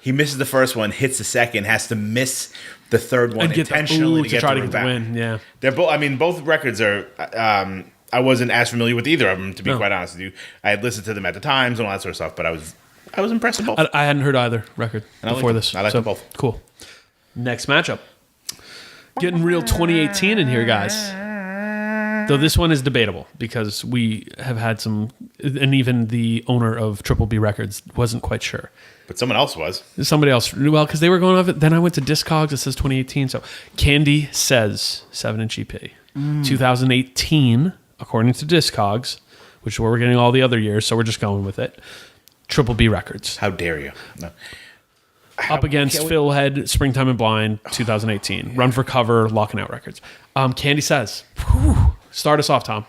he misses the first one, hits the second, has to miss the third one And get intentionally to try to get the rebound. win. Yeah. They're both. I mean, both records are. I wasn't as familiar with either of them, to be quite honest with you. I had listened to them at the times and all that sort of stuff, but I was impressed with both. I hadn't heard either record And I before like this. them. I like them both. Cool. Next matchup. Getting real 2018 in here, guys. Though this one is debatable because we have had some, and even the owner of Triple B Records wasn't quite sure. But someone else was. Somebody else, well, because they were going off it. Then I went to Discogs. It says 2018. So Candy Says 7-inch EP. 2018, according to Discogs, which is where we're getting all the other years. So we're just going with it. Triple B Records. How dare you? No. Up against Fiddlehead, Springtime and Blind, 2018. Run for Cover, Locking Out Records. Candy Says. Whew. Start us off, Tom.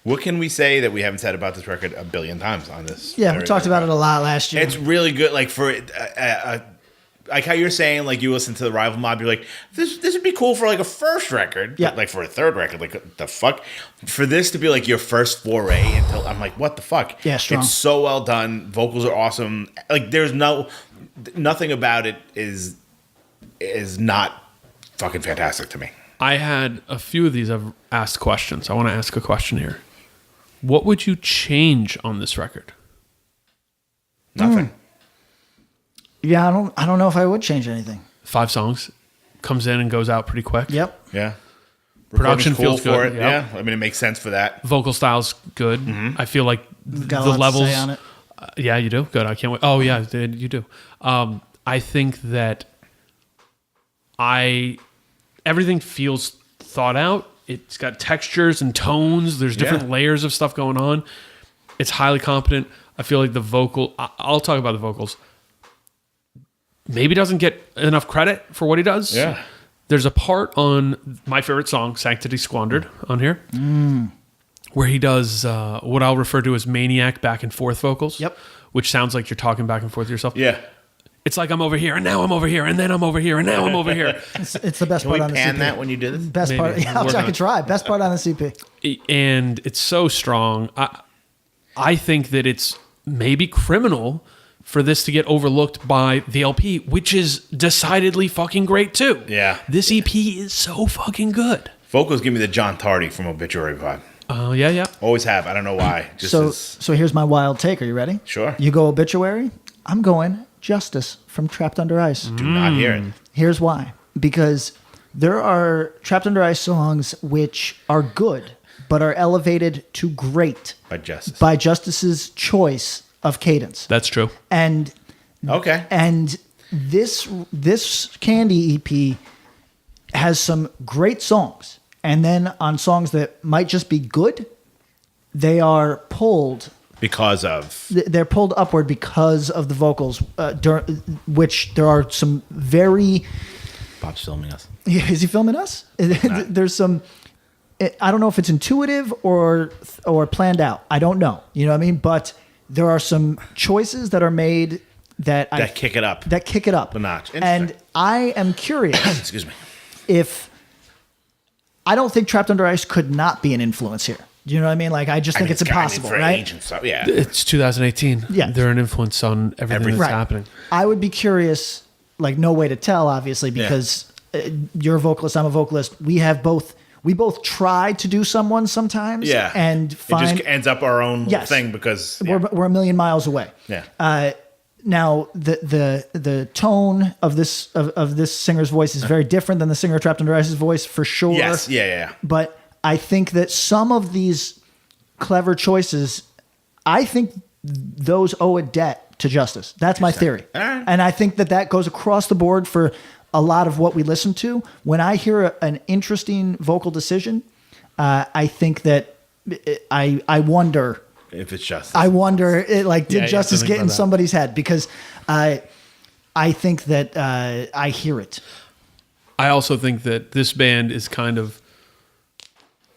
What can we say that we haven't said about this record a billion times on this? Yeah, we talked about it a lot last year. It's really good. Like for like how you're saying, like you listen to the Rival Mob, you're like, this would be cool for like a first record. Yeah. But like for a third record, like what the fuck? For this to be like your first foray until I'm like, what the fuck? Yeah, strong. It's so well done. Vocals are awesome. Like there's nothing about it is not fucking fantastic to me. I had a few of these I've asked questions. I want to ask a question here. What would you change on this record? Nothing. Yeah, I don't know if I would change anything. 5 songs. Comes in and goes out pretty quick. Yep. Yeah. Production Recording's feels for good. it. Yep. Yeah. I mean, it makes sense for that. Vocal style's good. I feel like Got a the lot levels. to say on it. Yeah, you do. Good. I can't wait. Oh, yeah, you do. I think that everything feels thought out. It's got textures and tones. There's different layers of stuff going on. It's highly competent. I feel like the vocal. I'll talk about the vocals. Maybe doesn't get enough credit for what he does. Yeah. There's a part on my favorite song, Sanctity Squandered, on here, where he does what I'll refer to as maniac back and forth vocals. Yep. Which sounds like you're talking back and forth to yourself. Yeah. It's like I'm over here, and now I'm over here, and then I'm over here, and now I'm over here. It's the best Can part we on the pan CP. that when you do this? Best Maybe. part. Yeah, Working I on could it. try. Best part on the CP. And it's so strong. I think that it's maybe criminal for this to get overlooked by the LP, which is decidedly fucking great too. Yeah. This EP is so fucking good. Vocals give me the John Tardy from Obituary vibe. Oh, yeah. Always have. I don't know why. Just So as, so here's my wild take. Are you ready? Sure. You go Obituary. I'm going Justice from Trapped Under Ice. do not hear it. Here's why. Because there are Trapped Under Ice songs which are good, but are elevated to great By Justice. by Justice's choice of cadence. That's true. And Okay. this Candy EP has some great songs. And then on songs that might just be good, they are pulled. Because of. They're pulled upward because of the vocals, which there are some very. Bob's filming us. Is he filming us? There's some. I don't know if it's intuitive or planned out. I don't know. You know what I mean? But there are some choices that are made that Kick it up. That kick it up A notch. And Interesting. I am curious Excuse me. if. I don't think Trapped Under Ice could not be an influence here. Do you know what I mean? Like, I just think it's impossible, for right? ancient stuff. Yeah. It's 2018. Yeah. They're an influence on everything that's Right. happening. I would be curious, like, no way to tell, obviously, because you're a vocalist, I'm a vocalist. We both try to do someone sometimes, Yeah. and It find just ends up our own Yes. thing because. we're a million miles away. Yeah. Now the tone of this singer's voice is very different than the singer of Trapped Under Ice's voice, for sure. Yes. Yeah. But I think that some of these clever choices, I think those owe a debt to Justice. That's my theory. All right. And I think that goes across the board for a lot of what we listen to. When I hear an interesting vocal decision, I think that I wonder. If it's Justice. I wonder, did you have to Justice think get about in that. somebody's head? Because I think that I hear it. I also think that this band is kind of.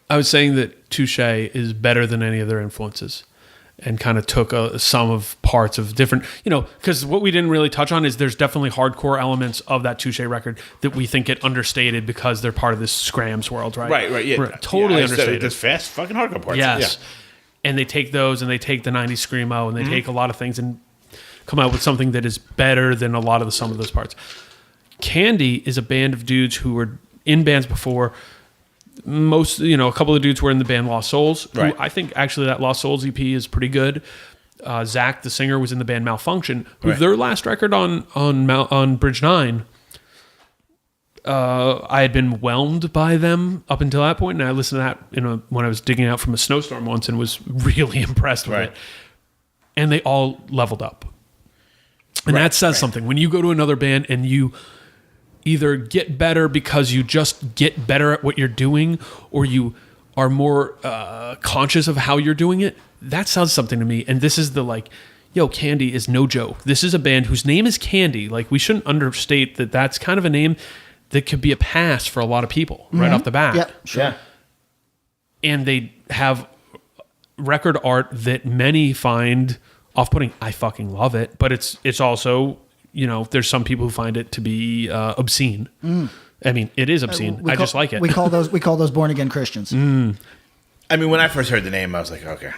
I was saying that Touche is better than any of their influences. and kind of took some of parts of different, because what we didn't really touch on is there's definitely hardcore elements of that Touche record that we think get understated because they're part of this Scrams world, right? Right, yeah. Totally understated. There's fast fucking hardcore parts. Yes. Yeah. And they take those and they take the 90s Screamo and they take a lot of things and come out with something that is better than a lot of some of those parts. Candy is a band of dudes who were in bands before. A couple of dudes were in the band Lost Souls. Who I think actually that Lost Souls EP is pretty good. Zach, the singer, was in the band Malfunction, who their last record on Bridge 9, I had been whelmed by them up until that point, and I listened to that when I was digging out from a snowstorm once and was really impressed with it. And they all leveled up. And that says something. When you go to another band and you either get better because you just get better at what you're doing, or you are more conscious of how you're doing it, that says something to me. And this is Candy is no joke. This is a band whose name is Candy. Like, we shouldn't understate that that's kind of a name that could be a pass for a lot of people right off the bat. Yeah, sure. Yeah. And they have record art that many find off-putting. I fucking love it, but it's also, there's some people who find it to be obscene. I mean, it is obscene. I just like it. We call those born again Christians. I mean, when I first heard the name, I was like, okay.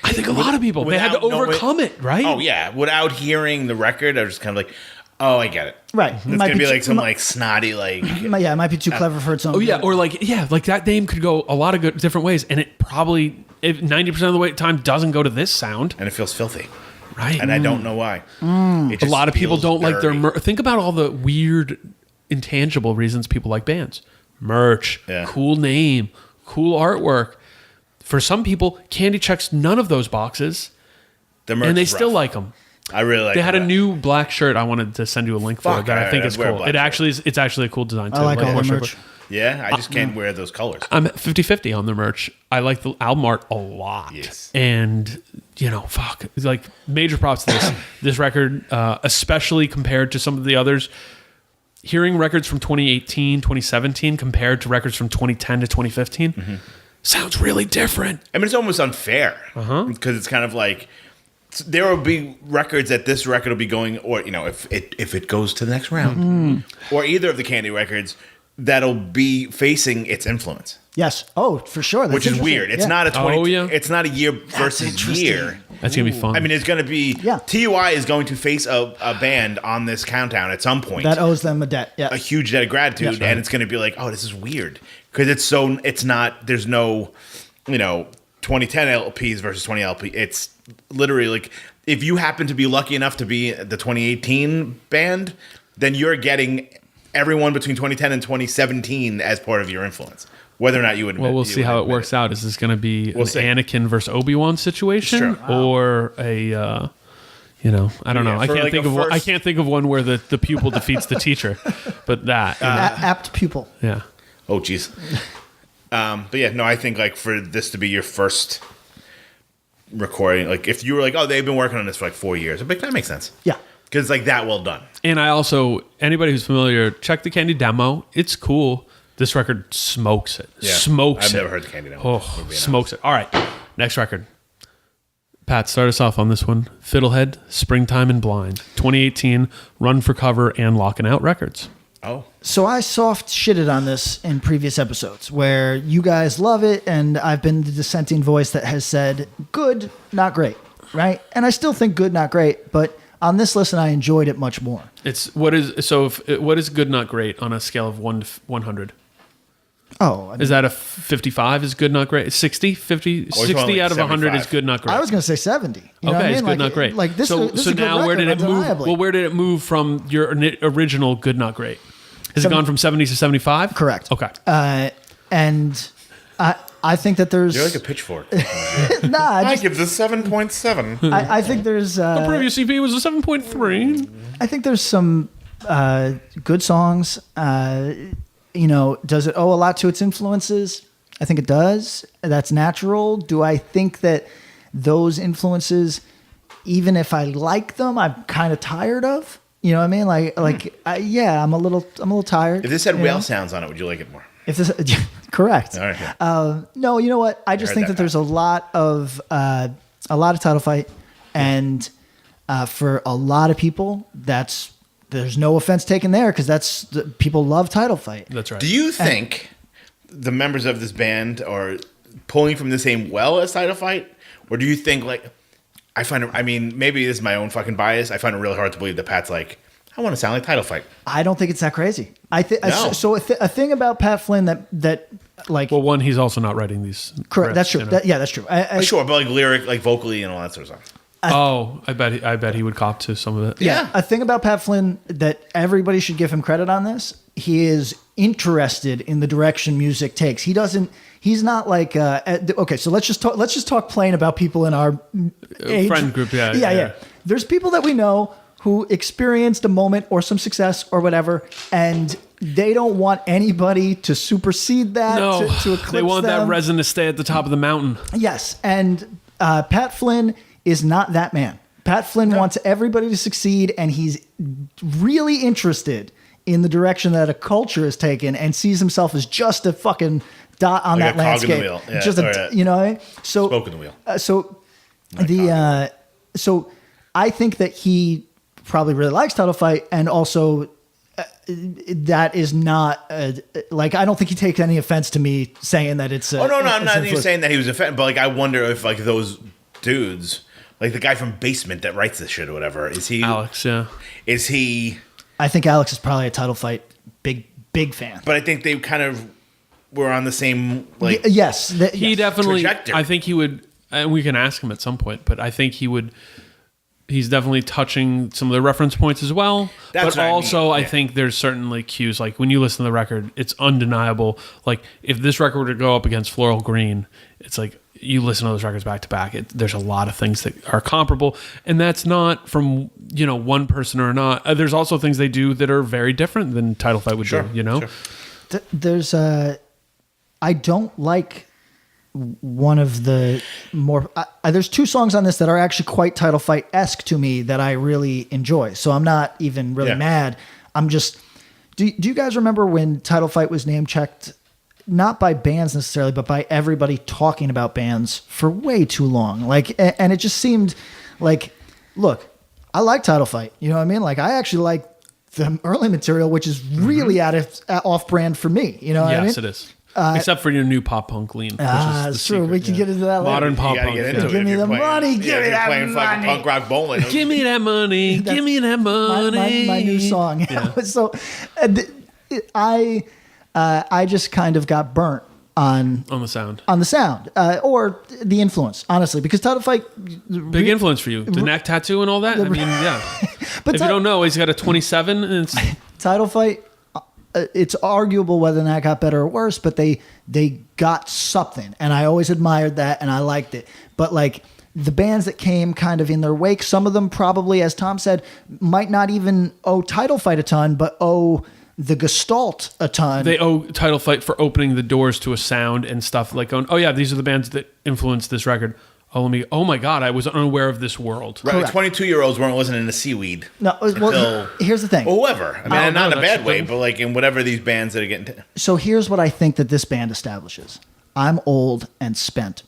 I think a lot of people, they had to overcome it, right? Oh yeah, without hearing the record, I was just kind of like, oh, I get it. Right. It's gonna be like some snotty Yeah, it might be too clever for its own. Oh yeah, or like that name could go a lot of different ways, and it probably 90% of the time doesn't go to this sound, and it feels filthy. Right. And I don't know why. A lot of people don't like their merch. think about all the weird, intangible reasons people like bands. Merch, cool name, cool artwork. For some people, Candy checks none of those boxes, and they still like them. I really like. They had a new black shirt. I wanted to send you a link for that. I think it's cool. It's actually a cool design too. I like all the merch. Yeah, I just can't wear those colors. I'm 50-50 on the merch. I like the album art a lot. Yes. And, it's like major props to this. This record, especially compared to some of the others. Hearing records from 2018, 2017 compared to records from 2010 to 2015 sounds really different. I mean, it's almost unfair because it's kind of like there will be records that this record will be going, or if it goes to the next round, or either of the Candy records that'll be facing its influence. Yes. Oh, for sure. That's which is weird. It's not a 20. It's not a year versus year. That's gonna be fun. I mean, it's gonna be. TUI is going to face a band on this countdown at some point that owes them a debt. Yeah, a huge debt of gratitude, and it's gonna be like, oh, this is weird because it's not. There's no, 2010 LPs versus 20 LP. It's literally like if you happen to be lucky enough to be the 2018 band, then you're getting everyone between 2010 and 2017 as part of your influence. Whether or not you would admit. Well, we'll see how it works out. Is this going to be an Anakin versus Obi-Wan situation, or a, I don't know. I can't think of one where the pupil defeats the teacher, but that apt pupil. Yeah. Oh, jeez. But yeah, no, I think like for this to be your first recording, like if you were like, oh, they've been working on this for like 4 years, I'd be like, that makes sense. Yeah. Because it's like that well done. And I also, anybody who's familiar, check the Candy demo. It's cool. This record smokes it. Yeah. I've never heard the Candy demo. Oh, smokes it. All right. Next record. Pat, start us off on this one. Fiddlehead, Springtime and Blind. 2018, Run for Cover and Lockin' Out Records. Oh. So I soft shitted on this in previous episodes where you guys love it, and I've been the dissenting voice that has said good, not great, right? And I still think good, not great, but on this listen, I enjoyed it much more. What is good, not great on a scale of 1 to 100? Oh, I mean, is that a 55 is good, not great? 60, 50, 60 like out of 100 75. is good, not great. I was going to say 70. You know okay, what I mean? it's good, not great. Like this, so this is so a good now record, where did it move? undeniably. Well, where did it move from your original good, not great? Has it gone from 70 to 75? Correct. Okay. And I think that there's... You're like a pitchfork. I give this 7.7. I think there's... the previous EP was a 7.3. I think there's some good songs. Does it owe a lot to its influences? I think it does. That's natural. Do I think that those influences, even if I like them, I'm kind of tired of? You know what I mean? I'm a little tired. If this had whale sounds on it, would you like it more? If this, correct. All right. No, you know what? I just think that there's a lot of A lot of title fight. And for a lot of people, there's no offense taken there because people love title fight. That's right. Do you think the members of this band are pulling from the same well as title fight? Or do you think, like, maybe this is my own fucking bias. I find it really hard to believe that Pat's like, I want to sound like title fight. I don't think it's that crazy. No. So a thing about Pat Flynn that like. Well, one, he's also not writing these. Correct. riffs, That's true. you know? That's true. Sure, but like lyric, like vocally and all that sort of stuff. I bet he would cop to some of it. Yeah. A thing about Pat Flynn that everybody should give him credit on this. He is interested in the direction music takes. He's not like okay. So let's just talk plain about people in our age. Friend group. Yeah. There's people that we know who experienced a moment or some success or whatever, and they don't want anybody to supersede that. No, to eclipse they want them. that resin to stay at the top of the mountain. Yes, and Pat Flynn is not that man. Pat Flynn wants everybody to succeed, and he's really interested in the direction that a culture is taken, and sees himself as just a fucking dot on Like that a cog in the landscape. wheel. Yeah, Just you know what I mean? So Spoke in the wheel. So I think that he probably really likes title fight, and also that is not like, I don't think he takes any offense to me saying that it's. Oh no, I'm not even influence. saying that he was offended, but like I wonder if like those dudes, like the guy from Basement that writes this shit or whatever, is he Alex, yeah. Is he? I think Alex is probably a title fight big fan. But I think they kind of were on the same like. Yes, He definitely. Trajectory. I think he would, and we can ask him at some point. But I think he would. He's definitely touching some of the reference points as well. That's but what I also, mean, I yeah. think there's certainly cues. Like when you listen to the record, it's undeniable. Like if this record were to go up against Floral Green, it's like you listen to those records back to back. There's a lot of things that are comparable, and that's not from one person or not. There's also things they do that are very different than Title Fight would do. Sure. There's I don't like one of the more there's two songs on this that are actually quite title fight-esque to me that I really enjoy, so I'm not even really mad. I'm just do you guys remember when title fight was name checked, not by bands necessarily, but by everybody talking about bands for way too long, like, and it just seemed like, look, I like title fight, you know what I mean, like I actually like the early material, which is really off brand for me, you know what I mean? Yes, it is. Except for your new pop punk lean. It's true. We can get into that later. Modern pop You gotta punk. get into yeah. it. Give if me you're the playing- money, yeah, give if me you're that playing fucking money. punk rock bowling. Give me that money. Give me that money. my new song. Yeah. So I just kind of got burnt on On the sound. the sound or the influence, honestly, because title fight Big influence for you. The neck tattoo and all that. I mean, yeah. But If you don't know, he's got a 27 and it's title fight, it's arguable whether or not it got better or worse, but they got something, and I always admired that, and I liked it. But like the bands that came kind of in their wake, some of them probably, as Tom said, might not even owe title fight a ton, but owe the Gestalt a ton. they owe Title Fight for opening the doors to a sound and stuff, like going, oh yeah, these are the bands that influenced this record. Oh my God, I was unaware of this world. Right, Correct. 22-year-olds weren't listening to Seaweed. No, well, Until- here's the thing. Or whoever. I mean, Oh, not no, in a bad that's- way, but like in whatever these bands that are getting. So here's what I think that this band establishes. I'm old and spent.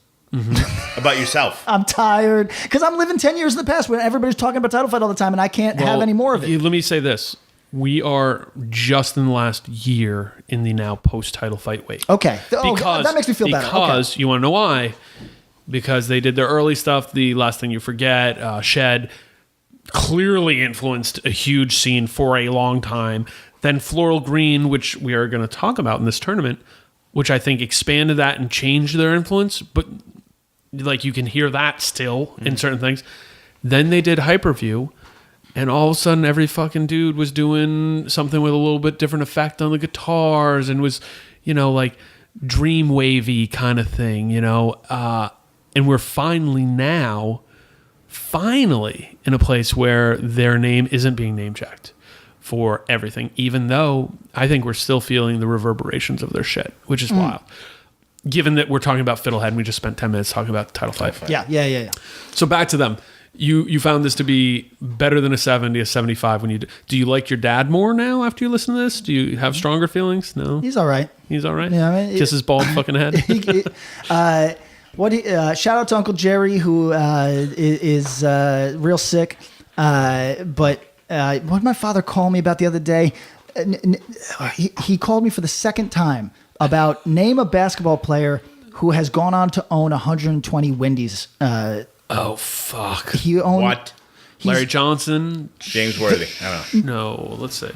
About yourself. I'm tired because I'm living 10 years in the past when everybody's talking about title fight all the time, and I can't have Well, any more of it. Let me say this. We are just in the last year in the now post-Title Fight wave. Okay. That makes me feel better. Because you want to know why? Because they did their early stuff. The Last Thing You Forget, Shed, clearly influenced a huge scene for a long time. Then Floral Green, which we are going to talk about in this tournament, which I think expanded that and changed their influence. But like you can hear that still in certain things. Then they did Hyperview. And all of a sudden, every fucking dude was doing something with a little bit different effect on the guitars and was, like dream wavy kind of thing, and we're finally in a place where their name isn't being name checked for everything, even though I think we're still feeling the reverberations of their shit, which is wild. Given that we're talking about Fiddlehead and we just spent 10 minutes talking about Title Fight. Yeah. So back to them. You found this to be better than a 70, a 75 when do you like your dad more now after you listen to this? Do you have stronger feelings? No. He's all right. He's all right. Yeah, I mean, Kiss his bald fucking head. Shout out to Uncle Jerry, who is real sick. But what did my father call me about the other day? He called me for the second time about name a basketball player who has gone on to own 120 Wendy's. Oh fuck! He owned What? Larry Johnson. James Worthy. I don't know. No, let's say.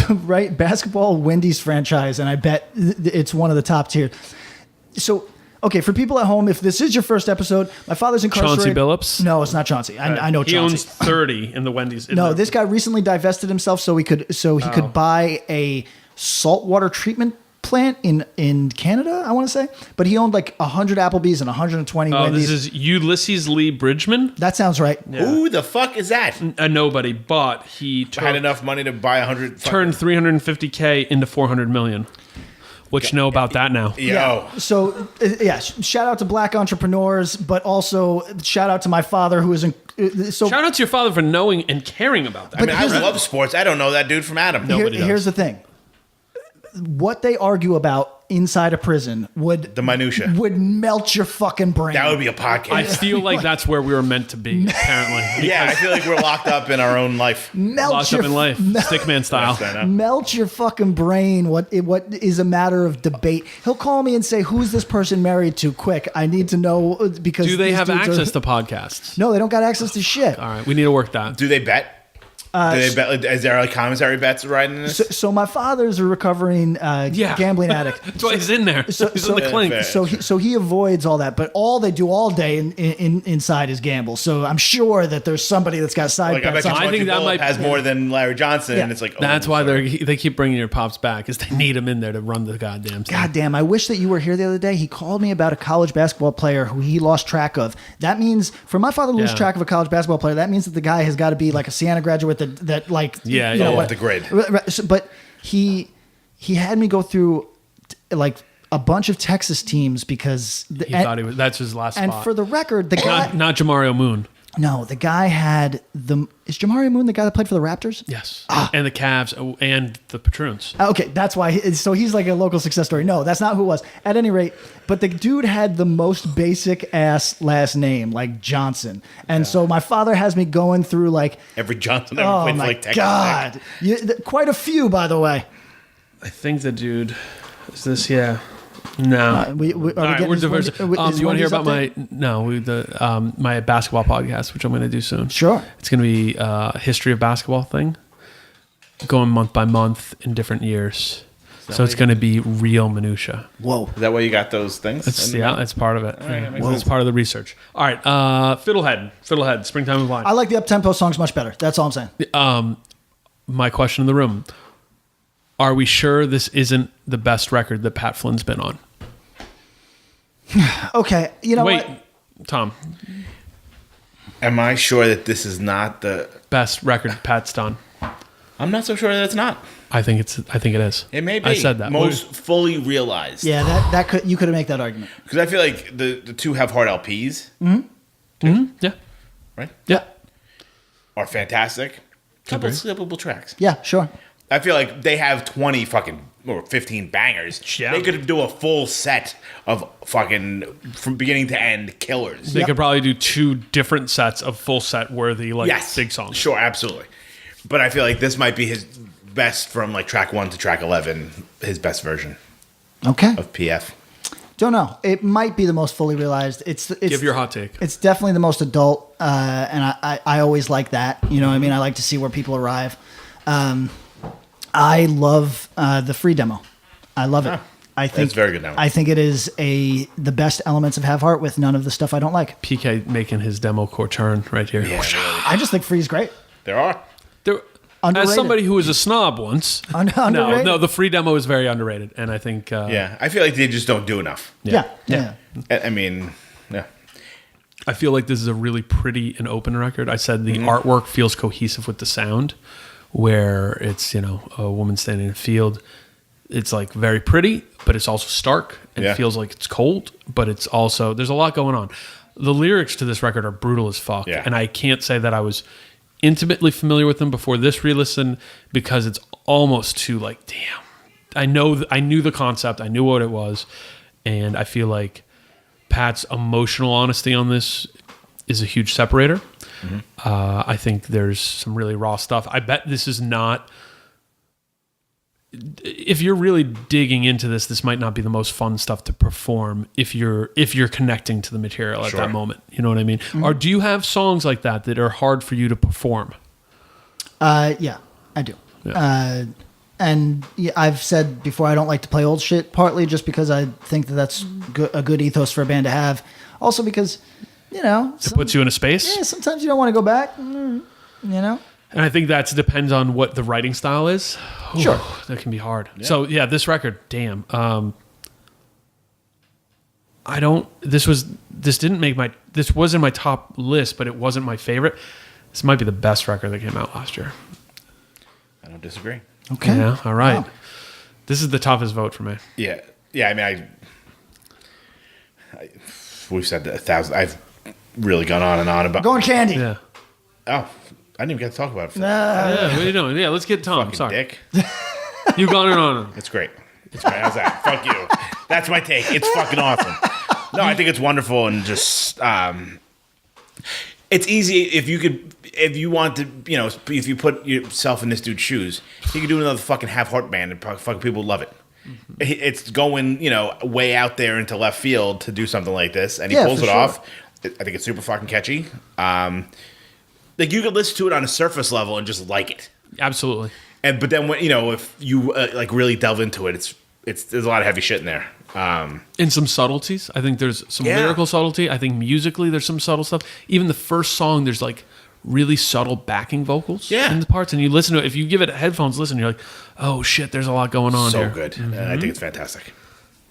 right, basketball Wendy's franchise, and I bet it's one of the top tier. So, okay, for people at home, if this is your first episode, my father's incarcerated. Chauncey Billups? No, it's not Chauncey. I know He Chauncey. owns 30 in the Wendy's. No, this guy recently divested himself so he could buy a saltwater treatment plant in Canada, I want to say. But he owned like 100 Applebee's and 120 Wendy's. This is Ulysses Lee Bridgman. That sounds right. Who the fuck is that? A nobody, but he Had enough money to buy 100. turned 350K into 400 million. What you know about that now? Yo. So, shout out to black entrepreneurs, but also shout out to my father who is in. Shout out to your father for knowing and caring about that. I mean, I love sports. I don't know that dude from Adam. Nobody does. Here's the thing. What they argue about inside a prison The minutia. would melt your fucking brain. That would be a podcast. I feel like that's where we were meant to be, apparently. Yeah, I feel like we're locked up in our own life. melt Locked your up in life, stickman style. Yes, I know. melt your fucking brain. What is a matter of debate? He'll call me and say, "Who's this person married to?" Quick, I need to know because Do they these have dudes access to podcasts? No, they don't got access to shit. All right, we need to work that. Do they bet? Do they bet? Is there like commissary bets riding in this? So my father's a recovering gambling addict. That's why he's in there. He's in the clink. fair. So he avoids all that, but all they do all day inside is gamble. So I'm sure that there's somebody that's got side Like I bets bet you on. I think Chauncey that Billups might- has more than Larry Johnson, Yeah. and it's like That's why sorry. they keep bringing your pops back, is they need him in there to run the goddamn thing. God damn, I wish that you were here the other day. He called me about a college basketball player who he lost track of. That means, for my father to lose Yeah. track of a college basketball player, that means that the guy has got to be like a Siena graduate that like, Yeah, you yeah, know, yeah. what- Off the grid. Right, but he had me go through like a bunch of Texas teams because He thought he was. That's his last and spot. for the record, the guy not Jamario Moon. no, the guy had is Jamario Moon the guy that played for the Raptors? Yes, and the Cavs and the Patroons. Okay, that's why. So he's like a local success story. No, that's not who it was. At any rate, but the dude had the most basic ass last name, like Johnson. And so my father has me going through like, Every Johnson ever oh played for my like Texas God. Quite a few, by the way. I think the dude is this. Yeah. No. Are we All right, getting we're his diverse. Wendy- is You want to hear Wendy's about my basketball podcast, which I'm going to do soon? Sure. It's going to be a history of basketball thing, going month by month in different years. So it's going to be real minutia. Whoa. Is that why you got those things? It's part of it. that makes It's part of the research. All right, Fiddlehead, Springtime of Wine. I like the up-tempo songs much better. That's all I'm saying. My question in the room: are we sure this isn't the best record that Pat Flynn's been on? Okay, you know Wait, what? Tom, Am I sure that this is not the? best record Pat's done. I'm not so sure that it's not. I think it is. It may be. I said that. Most fully realized. Yeah, that could you could make that argument. Because I feel like the two have hard LPs, Yeah. right? Yeah. Are fantastic. Couple skippable tracks. Yeah, sure. I feel like they have 20 fucking or 15 bangers. Yeah. They could do a full set of fucking from beginning to end killers. They Yep. could probably do 2 different sets of full set worthy big songs. Sure, absolutely. But I feel like this might be his best from like track 1 to track 11, his best version Okay. of PF. Don't know. It might be the most fully realized. It's Give your hot take. It's definitely the most adult, and I always like that. You know what I mean? I like to see where people arrive. I love the free demo. I love it. I think it's a very good demo. I think it is the best elements of Have Heart with none of the stuff I don't like. PK making his demo core turn right here. Yeah, really. I just think free is great. There are. There, Underrated. as somebody who was a snob once, Underrated? no, the free demo is very underrated, and I think Yeah, I feel like they just don't do enough. Yeah. I mean, yeah. I feel like this is a really pretty and open record. I said the artwork feels cohesive with the sound, where it's a woman standing in a field. It's like very pretty, but it's also stark and Yeah. feels like it's cold, but it's also there's a lot going on. The lyrics to this record are brutal as fuck, Yeah. and I can't say that I was intimately familiar with them before this re-listen because it's almost too like, damn. I knew the concept, I knew what it was, and I feel like Pat's emotional honesty on this is a huge separator. I think there's some really raw stuff. I bet this is not. If you're really digging into this, this might not be the most fun stuff to perform if you're connecting to the material at that moment. You know what I mean? Or do you have songs like that are hard for you to perform? Yeah, I do. Yeah. And yeah, I've said before I don't like to play old shit, partly just because I think that's a good ethos for a band to have. Also because, you know, It puts you in a space? Yeah, sometimes you don't want to go back. You know. And I think that depends on what the writing style is. Sure. That can be hard. Yeah. So yeah, this record, damn. This was in my top list, but it wasn't my favorite. This might be the best record that came out last year. I don't disagree. Okay. Yeah. All right. Wow. This is the toughest vote for me. Yeah. Yeah. I mean, we've said that 1,000. I've really gone on and on about Going Candy. Yeah. Oh, I didn't even get to talk about it. Yeah. What are you doing? Yeah. Let's get Tom. Fucking Sorry. dick. You've gone on. It's great. It's great. How's that? Fuck you. That's my take. It's fucking awesome. No, I think it's wonderful and just it's easy if you want to, you know, if you put yourself in this dude's shoes, you could do another fucking half-heart band and fucking people would love it. It's going, you know, way out there into left field to do something like this, and he pulls it off. I think it's super fucking catchy. Like you could listen to it on a surface level and just like it. Absolutely. But then when, you know, if you like really delve into it, there's a lot of heavy shit in there. And some subtleties. I think there's some lyrical subtlety. I think musically there's some subtle stuff. Even the first song, there's like really subtle backing vocals in the parts. And you listen to it. If you give it headphones, listen, you're like, oh shit, there's a lot going on here. So good. And I think it's fantastic.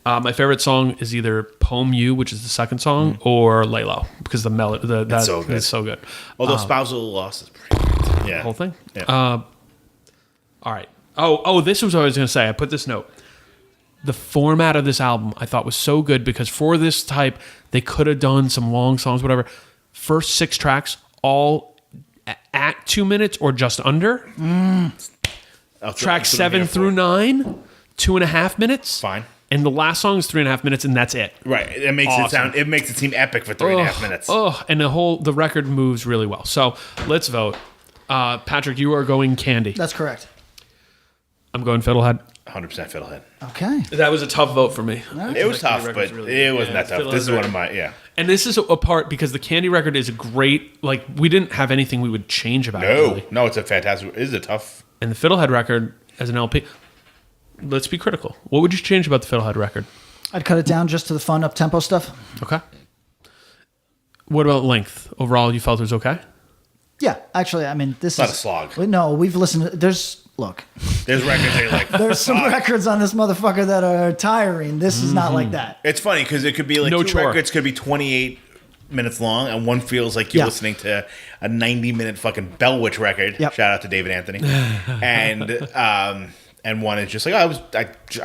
My favorite song is either Poem You, which is the second song, or Lay Low, because the melody, that's so good. It's so good. Although Spousal Loss is pretty good. Yeah. The whole thing? Yeah. All right. Oh, this was what I was going to say. I put this note. The format of this album I thought was so good because for this type, they could have done some long songs, whatever. First 6 tracks, all at 2 minutes or just under. Track 7 through 9, 2.5 minutes. Fine. And the last song is 3.5 minutes, and that's it. Right. It makes it makes it seem epic for 3.5 minutes. Oh, and the record moves really well. So let's vote. Patrick, you are going Candy. That's correct. I'm going Fiddlehead. 100% Fiddlehead. Okay. That was a tough vote for me. It was tough, but it wasn't that tough. This is one of my, And this is a part because the Candy record is a great, like, we didn't have anything we would change about it. Really. No, it's a fantastic, it is a tough. And the Fiddlehead record as an LP, let's be critical. What would you change about the Fiddlehead record? I'd cut it down just to the fun up-tempo stuff. Okay. What about length? Overall, you felt it was okay? Yeah, actually, I mean, this Not is... a slog. No, we've listened to... There's records that are like... There's some records on this motherfucker that are tiring. This is not like that. It's funny because it could be like No two chore. records could be 28 minutes long, and one feels like you're listening to a 90-minute fucking Bell Witch record. Yep. Shout out to David Anthony. And one is just like, I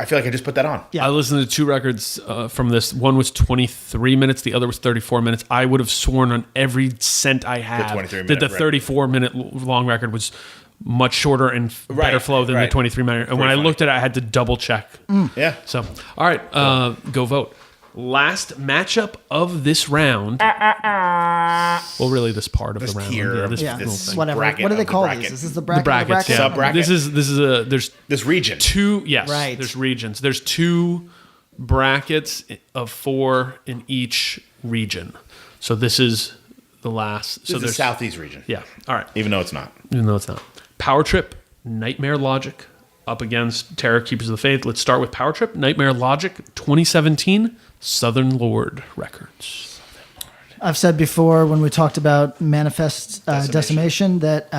feel like I just put that on. Yeah. I listened to 2 records from this. One was 23 minutes. The other was 34 minutes. I would have sworn on every cent I had 23-minute that the record. 34-minute long record was much shorter and better flow than the 23-minute. And when I looked at it, I had to double check. Yeah. So, all right, go vote. Last matchup of this round. Well, really, this part of This the round. tier. Yeah, this Yeah, little thing. whatever. bracket What do they of the call bracket. these? Is this the The bracket? brackets, yeah. Sub-bracket. This is there's This region. 2, yes. Right. There's regions. There's 2 brackets of 4 in each region. So this is the last. This So is the there's Southeast region. Yeah. All right. Even though it's not. Even though it's not. Power Trip, Nightmare Logic up against Terror Keepers of the Faith. Let's start with Power Trip, Nightmare Logic, 2017, Southern Lord Records. I've said before when we talked about Manifest Decimation that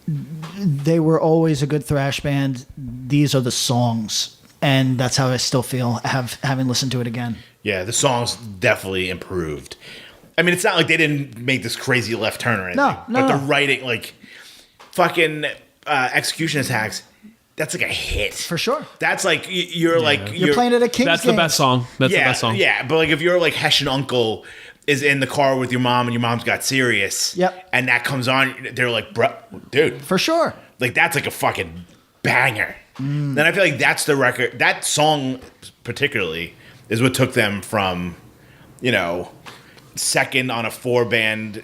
they were always a good thrash band. These are the songs, and that's how I still feel having listened to it again. Yeah, the songs definitely improved. I mean, it's not like they didn't make this crazy left turn or anything. No, But the writing, like, fucking Execution Attacks, that's like a hit. For sure. That's like, you're You're playing it at King's That's Games. the best song. That's the best song. Yeah, but like if your like Hessian uncle is in the car with your mom and your mom's got Sirius, Yep. and that comes on, they're like, bro, dude, For sure. like that's like a fucking banger. Then I feel like that's the record. That song particularly is what took them from, second on a 4-band,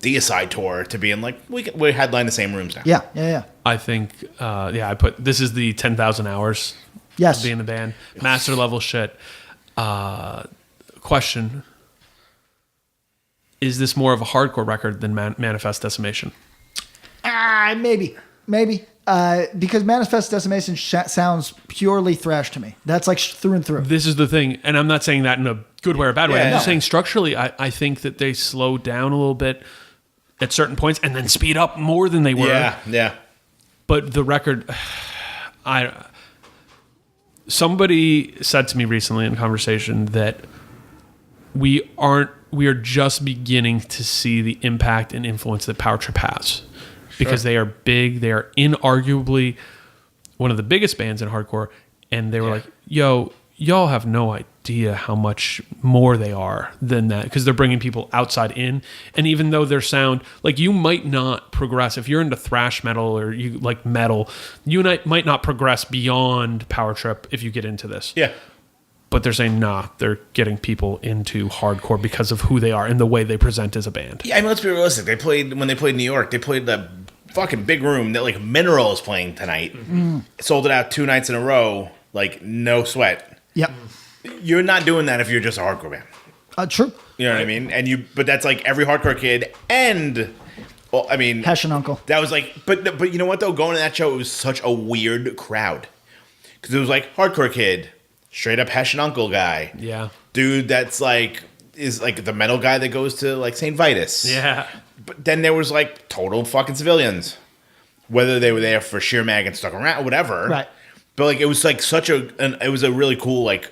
Deicide tour to being like, we headline the same rooms now. Yeah. I think, I put this is the 10,000 hours Yes. of being in the band. Master level shit. Question. Is this more of a hardcore record than Manifest Decimation? Maybe. Because Manifest Decimation sounds purely thrash to me. That's like through and through. This is the thing, and I'm not saying that in a good way or a bad way. Yeah, I'm just no. saying structurally, I think that they slowed down a little bit at certain points and then speed up more than they were. Yeah. But the record, somebody said to me recently in conversation that we are just beginning to see the impact and influence that Power Trip has. Because they are big, they are inarguably one of the biggest bands in hardcore, and they were like, yo, y'all have no idea how much more they are than that, because they're bringing people outside in. And even though their sound, like, you might not progress if you're into thrash metal or you like metal, you might not progress beyond Power Trip if you get into this. Yeah. But they're saying, nah, they're getting people into hardcore because of who they are and the way they present as a band. Yeah, I mean, let's be realistic. When they played New York, they played the fucking big room that, like, Mineral is playing tonight. Sold it out 2 nights in a row, like, no sweat. Yep. You're not doing that if you're just a hardcore band. True. You know what I mean? But that's like every hardcore kid, and well, I mean, Hessian Uncle. that was like, but you know what though? Going to that show, it was such a weird crowd because it was like hardcore kid, straight up Hessian Uncle guy, Yeah. dude that's like is like the metal guy that goes to like St. Vitus, Yeah. But then there was like total fucking civilians, whether they were there for sheer mag and stuck around, whatever. Right. But like it was like it was a really cool like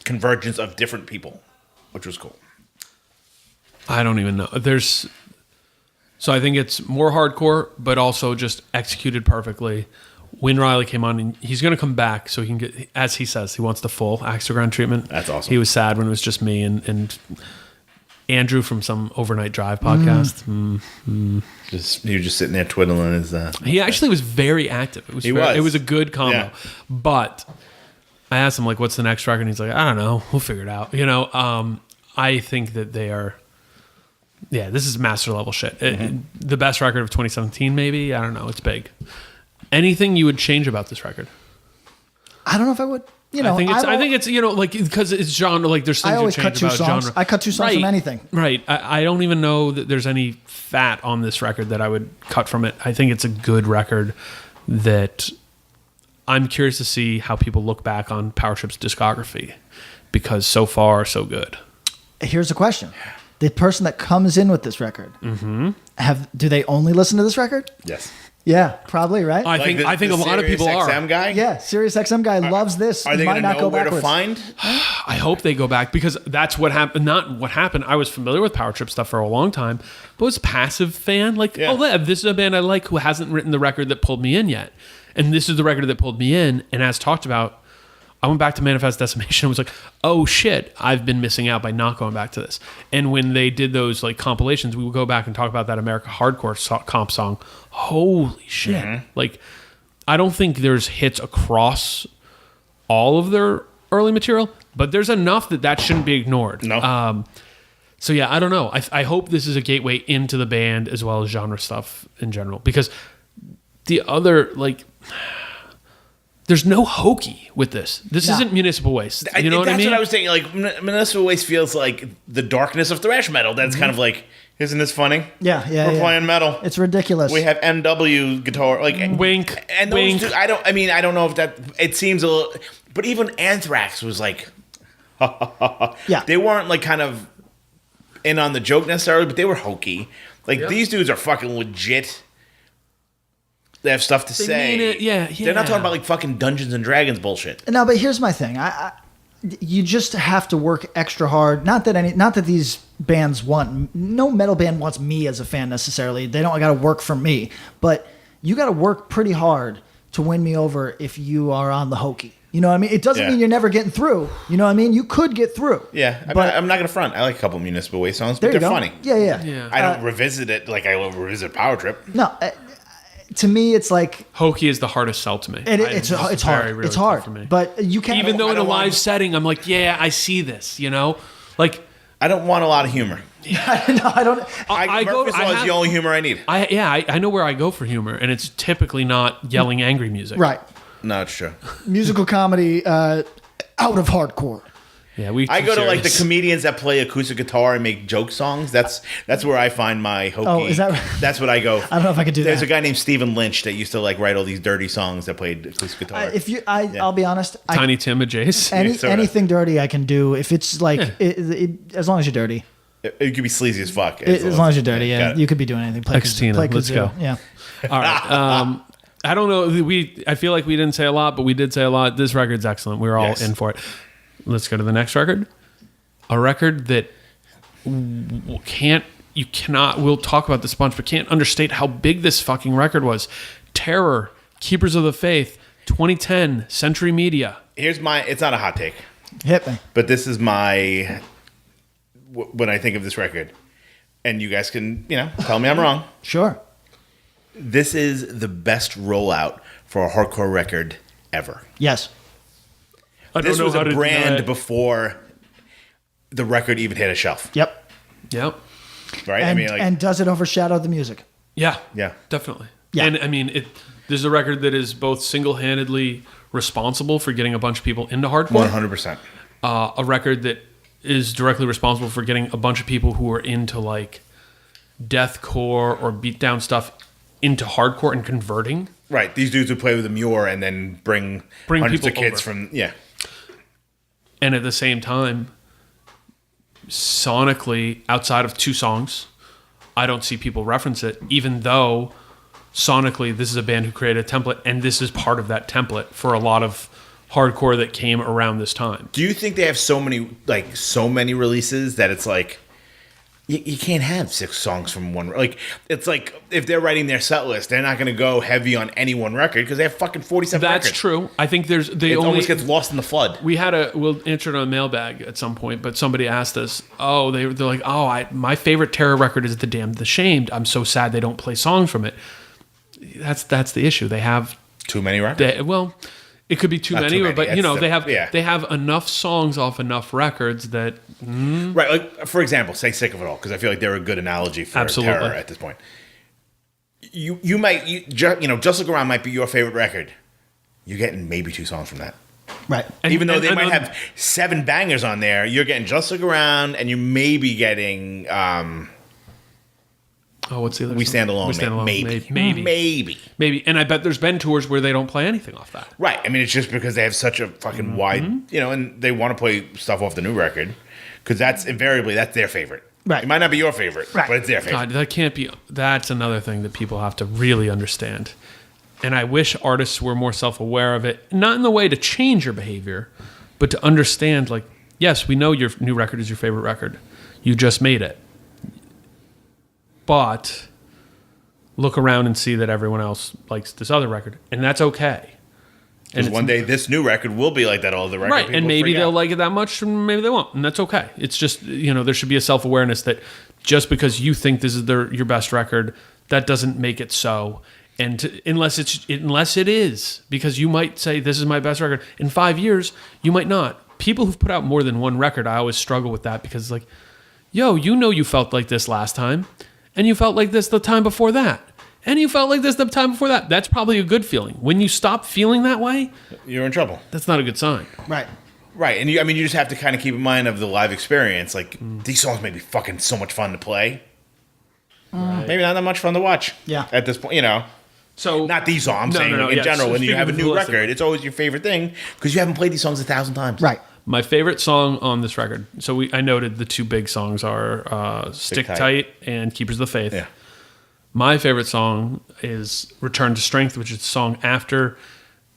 convergence of different people, which was cool. I don't even know. So I think it's more hardcore, but also just executed perfectly. When Riley came on, and he's going to come back so he can get, as he says, he wants the full Axoground treatment. That's awesome. He was sad when it was just me and Andrew from some Overnight Drive podcast. He was just sitting there twiddling his. He actually was very active. It was a good combo. Yeah. But I asked him, like, what's the next record? And he's like, I don't know. We'll figure it out. I think that they are, this is master level shit. The best record of 2017, maybe? I don't know. It's big. Anything you would change about this record? I don't know if I would. I think it's like, because it's genre, like there's things I always you cut change 2 about songs. genre. I cut 2 songs from anything. Right. I don't even know that there's any fat on this record that I would cut from it. I think it's a good record that I'm curious to see how people look back on Power Trip's discography, because so far, so good. Here's a question. The person that comes in with this record, do they only listen to this record? Yes. Yeah, probably, right? I think a lot of people are. XM guy. Yeah, Sirius XM guy loves this. Are they might going to not know go where backwards. to find? I hope they go back, because that's what happened. Not what happened. I was familiar with Power Trip stuff for a long time, but was a passive fan. Like, this is a band I like who hasn't written the record that pulled me in yet. And this is the record that pulled me in. And as talked about, I went back to Manifest Decimation and was like, oh shit, I've been missing out by not going back to this. And when they did those like compilations, we would go back and talk about that America Hardcore comp song. Holy shit. Like, I don't think there's hits across all of their early material, but there's enough that shouldn't be ignored. No. So yeah, I don't know. I hope this is a gateway into the band as well as genre stuff in general, because the other, like, there's no hokey with this. This isn't Municipal Waste. You know what I mean? That's what I was saying. Like, Municipal Waste feels like the darkness of thrash metal. That's kind of like, isn't this funny? Yeah. We're playing metal. It's ridiculous. We have MW guitar, like Wink, and those wink. dudes, I don't know if that. It seems a little, but even Anthrax was like, Yeah. they weren't like kind of in on the joke necessarily, but they were hokey. Like these dudes are fucking legit. They have stuff to say. mean it. Yeah. They're not talking about like fucking Dungeons and Dragons bullshit. No, but here's my thing. You just have to work extra hard. Not that these bands want. No metal band wants me as a fan necessarily. They don't got to work for me. But you got to work pretty hard to win me over if you are on the hokey. You know what I mean? It doesn't mean you're never getting through. You know what I mean? You could get through. Yeah, but I'm not gonna front. I like a couple Municipal Waste songs, but there you they're go. funny. Yeah. I don't revisit it like I will revisit Power Trip. No, to me, it's like Hokey is the hardest sell to me. it's hard. Really It's hard for me. But you can't. Even though in a don't live want- setting, I'm like, yeah, I see this. You know, like I don't want a lot of humor. No, I don't. Murphy's Law is the only humor I need. I know where I go for humor, and it's typically not yelling angry music. Right. No, it's true. Musical comedy out of hardcore. Yeah, I go to like the comedians that play acoustic guitar and make joke songs. That's where I find my hokey. Oh, is that right? That's what I go. I don't know if I could do There's that. a guy named Stephen Lynch that used to like write all these dirty songs that played acoustic guitar. I'll be honest. Tiny Tim and Jace. Anything dirty I can do if it's like as long as you're dirty. It could be sleazy as fuck. As long as you're dirty, got it. you could be doing anything. Play Tina, let's go. Yeah. All right. I don't know. I feel like we didn't say a lot, but we did say a lot. This record's excellent. We were all in for it. Let's go to the next record. A record that we'll talk about this a bunch, but can't understate how big this fucking record was. Terror, Keepers of the Faith, 2010, Century Media. It's not a hot take. Hit me. But this is my, when I think of this record, and you guys can, tell me I'm wrong. Sure. This is the best rollout for a hardcore record ever. Yes. This was a brand before the record even hit a shelf. Yep. Yep. Right? And does it overshadow the music? Yeah. Yeah. Definitely. Yeah. And this is a record that is both single-handedly responsible for getting a bunch of people into hardcore. 100%. A record that is directly responsible for getting a bunch of people who are into like deathcore or beatdown stuff into hardcore and converting. Right. These dudes would play with a Muir and then bring hundreds people of kids over. from, yeah. And at the same time, sonically, outside of 2 songs, I don't see people reference it, even though sonically this is a band who created a template, and this is part of that template for a lot of hardcore that came around this time. Do you think they have so many releases that it's like you can't have 6 songs from one? Like, it's like if they're writing their set list, they're not going to go heavy on any one record because they have fucking 47 records. That's true. I think it almost gets lost in the flood. We'll answer it on mailbag at some point, but somebody asked us, they're like, my favorite Terror record is The Damned, The Shamed. I'm so sad they don't play songs from it. That's the issue. They have too many records. It could be too many, but they have enough songs off enough records that right. Like for example, say "Sick of It All" because I feel like they're a good analogy for Terror at this point. You might Just Look Around might be your favorite record. You're getting maybe 2 songs from that, right? Even though they might have 7 bangers on there, you're getting Just Look Around, and you may be getting. What's the other? We song? Stand Alone. We Stand Alone. Maybe. And I bet there's been tours where they don't play anything off that. Right. I mean, it's just because they have such a fucking wide, and they want to play stuff off the new record because that's their favorite. Right. It might not be your favorite, but it's their favorite. God, that can't be. That's another thing that people have to really understand. And I wish artists were more self-aware of it, not in the way to change your behavior, but to understand, like, yes, we know your new record is your favorite record. You just made it. But look around and see that everyone else likes this other record, and that's okay. Because one day this new record will be like that older record. Right, and maybe they'll like it that much, and maybe they won't, and that's okay. It's just, there should be a self-awareness that just because you think this is your best record, that doesn't make it so. And unless it is, because you might say this is my best record. In 5 years, you might not. People who've put out more than one record, I always struggle with that because it's like, you felt like this last time. And you felt like this the time before that. And you felt like this the time before that. That's probably a good feeling. When you stop feeling that way, you're in trouble. That's not a good sign. Right. Right. And you just have to kind of keep in mind of the live experience. Like, these songs may be fucking so much fun to play. Right. Maybe not that much fun to watch. Yeah. At this point, So not these songs. I'm saying in general, when you have a new record, it's always your favorite thing because you haven't played these songs 1,000 times. Right. My favorite song on this record. So I noted the 2 big songs are "Stick Tight" and "Keepers of the Faith." Yeah. My favorite song is "Return to Strength," which is the song after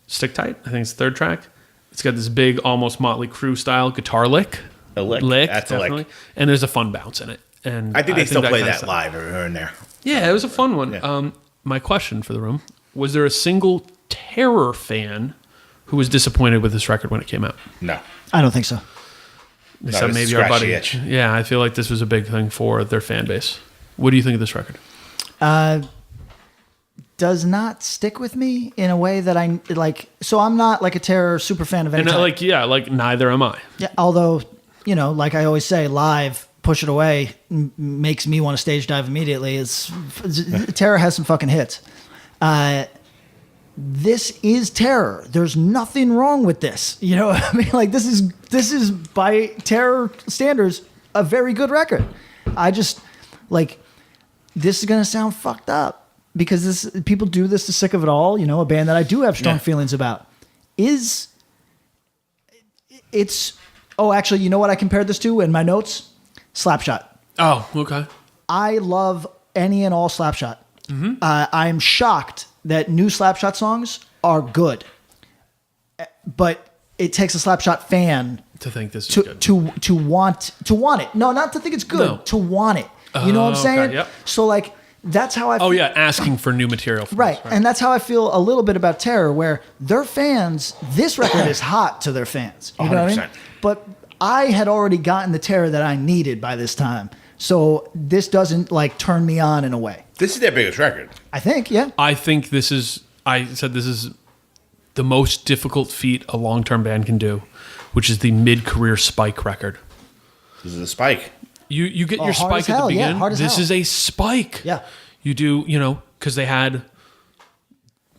"Stick Tight." I think it's the 3rd track. It's got this big, almost Motley Crue style guitar lick. A lick. That's definitely. a lick. And there's a fun bounce in it. And I think they still play that that live here and there. Yeah, it was a fun one. Yeah. My question for the room: was there a single Terror fan who was disappointed with this record when it came out? No. I don't think so. Except maybe our buddy. Itch. Yeah, I feel like this was a big thing for their fan base. What do you think of this record? Does not stick with me in a way that I like. So I'm not like a Terror super fan of any type. Neither am I. Yeah, although like I always say, live Push It Away makes me want to stage dive immediately. Terror has some fucking hits. This is Terror. There's nothing wrong with this. You know what I mean? Like this is by Terror standards a very good record. I just like this is gonna sound fucked up because people do this to Sick of It All. You know, a band that I do have strong feelings about. Actually, you know what I compared this to in my notes? Slapshot. Oh, okay. I love any and all Slapshot. Mm-hmm. I'm shocked that new Slapshot songs are good, but it takes a Slapshot fan to think this is good. to want it. No, not to think it's good. No. To want it. You know what I'm saying? Okay, yep. So like that's how I. Oh yeah, asking for new material. Right, and that's how I feel a little bit about Terror, where their fans. This record is hot to their fans. You 100%. Know what I mean? But I had already gotten the Terror that I needed by this time, so this doesn't like turn me on in a way. This is their biggest record. I think, yeah. I think this is. I said this is the most difficult feat a long-term band can do, which is the mid-career spike record. This is a spike. You get your spike at the beginning. Yeah, this is a spike. Yeah. You do, because they had,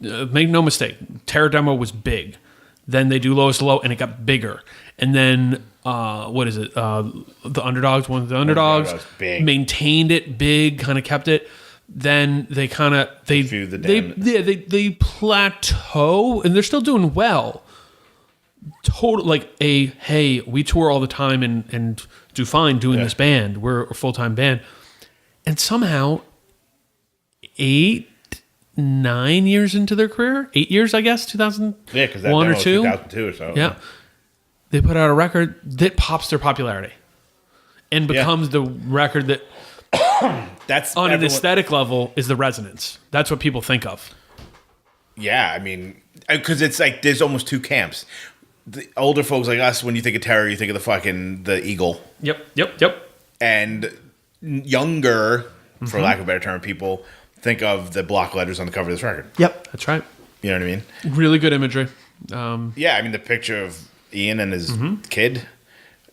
make no mistake, Terror Demo was big. Then they do Lowest Low, and it got bigger. And then, what is it? The Underdogs, one of the Underdogs, big. Maintained it big, kind of kept it. Then they kind of, they plateau, and they're still doing well. Total, hey, we tour all the time and do fine doing this band. We're a full-time band. And somehow, 8-9 years into their career, 8 years, I guess, 2001 or 2. 2002 or so. Yeah. They put out a record that pops their popularity and becomes the record that, that's on an aesthetic level, is the Resonance. That's what people think of. Yeah, I mean, because it's like there's almost two camps. The older folks like us, when you think of Terror, you think of the Eagle. Yep. And younger, for lack of a better term, people think of the block letters on the cover of this record. Yep. That's right. You know what I mean? Really good imagery. Yeah, I mean, the picture of Ian and his kid,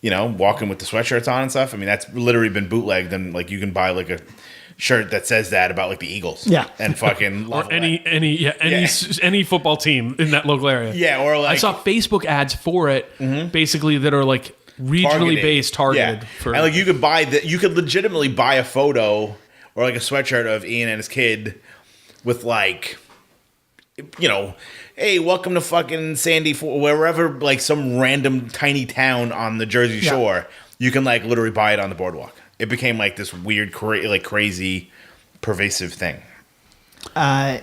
walking with the sweatshirts on and stuff. I mean, that's literally been bootlegged, and like you can buy like a shirt that says that about like the Eagles. Yeah. And fucking or any football team in that local area. Yeah, or like I saw Facebook ads for it basically that are like regionally based, targeted for, and like you could legitimately buy a photo or like a sweatshirt of Ian and his kid with like, hey, welcome to fucking Sandy, wherever, like some random tiny town on the Jersey Shore. You can like literally buy it on the boardwalk. It became like this weird, crazy, pervasive thing.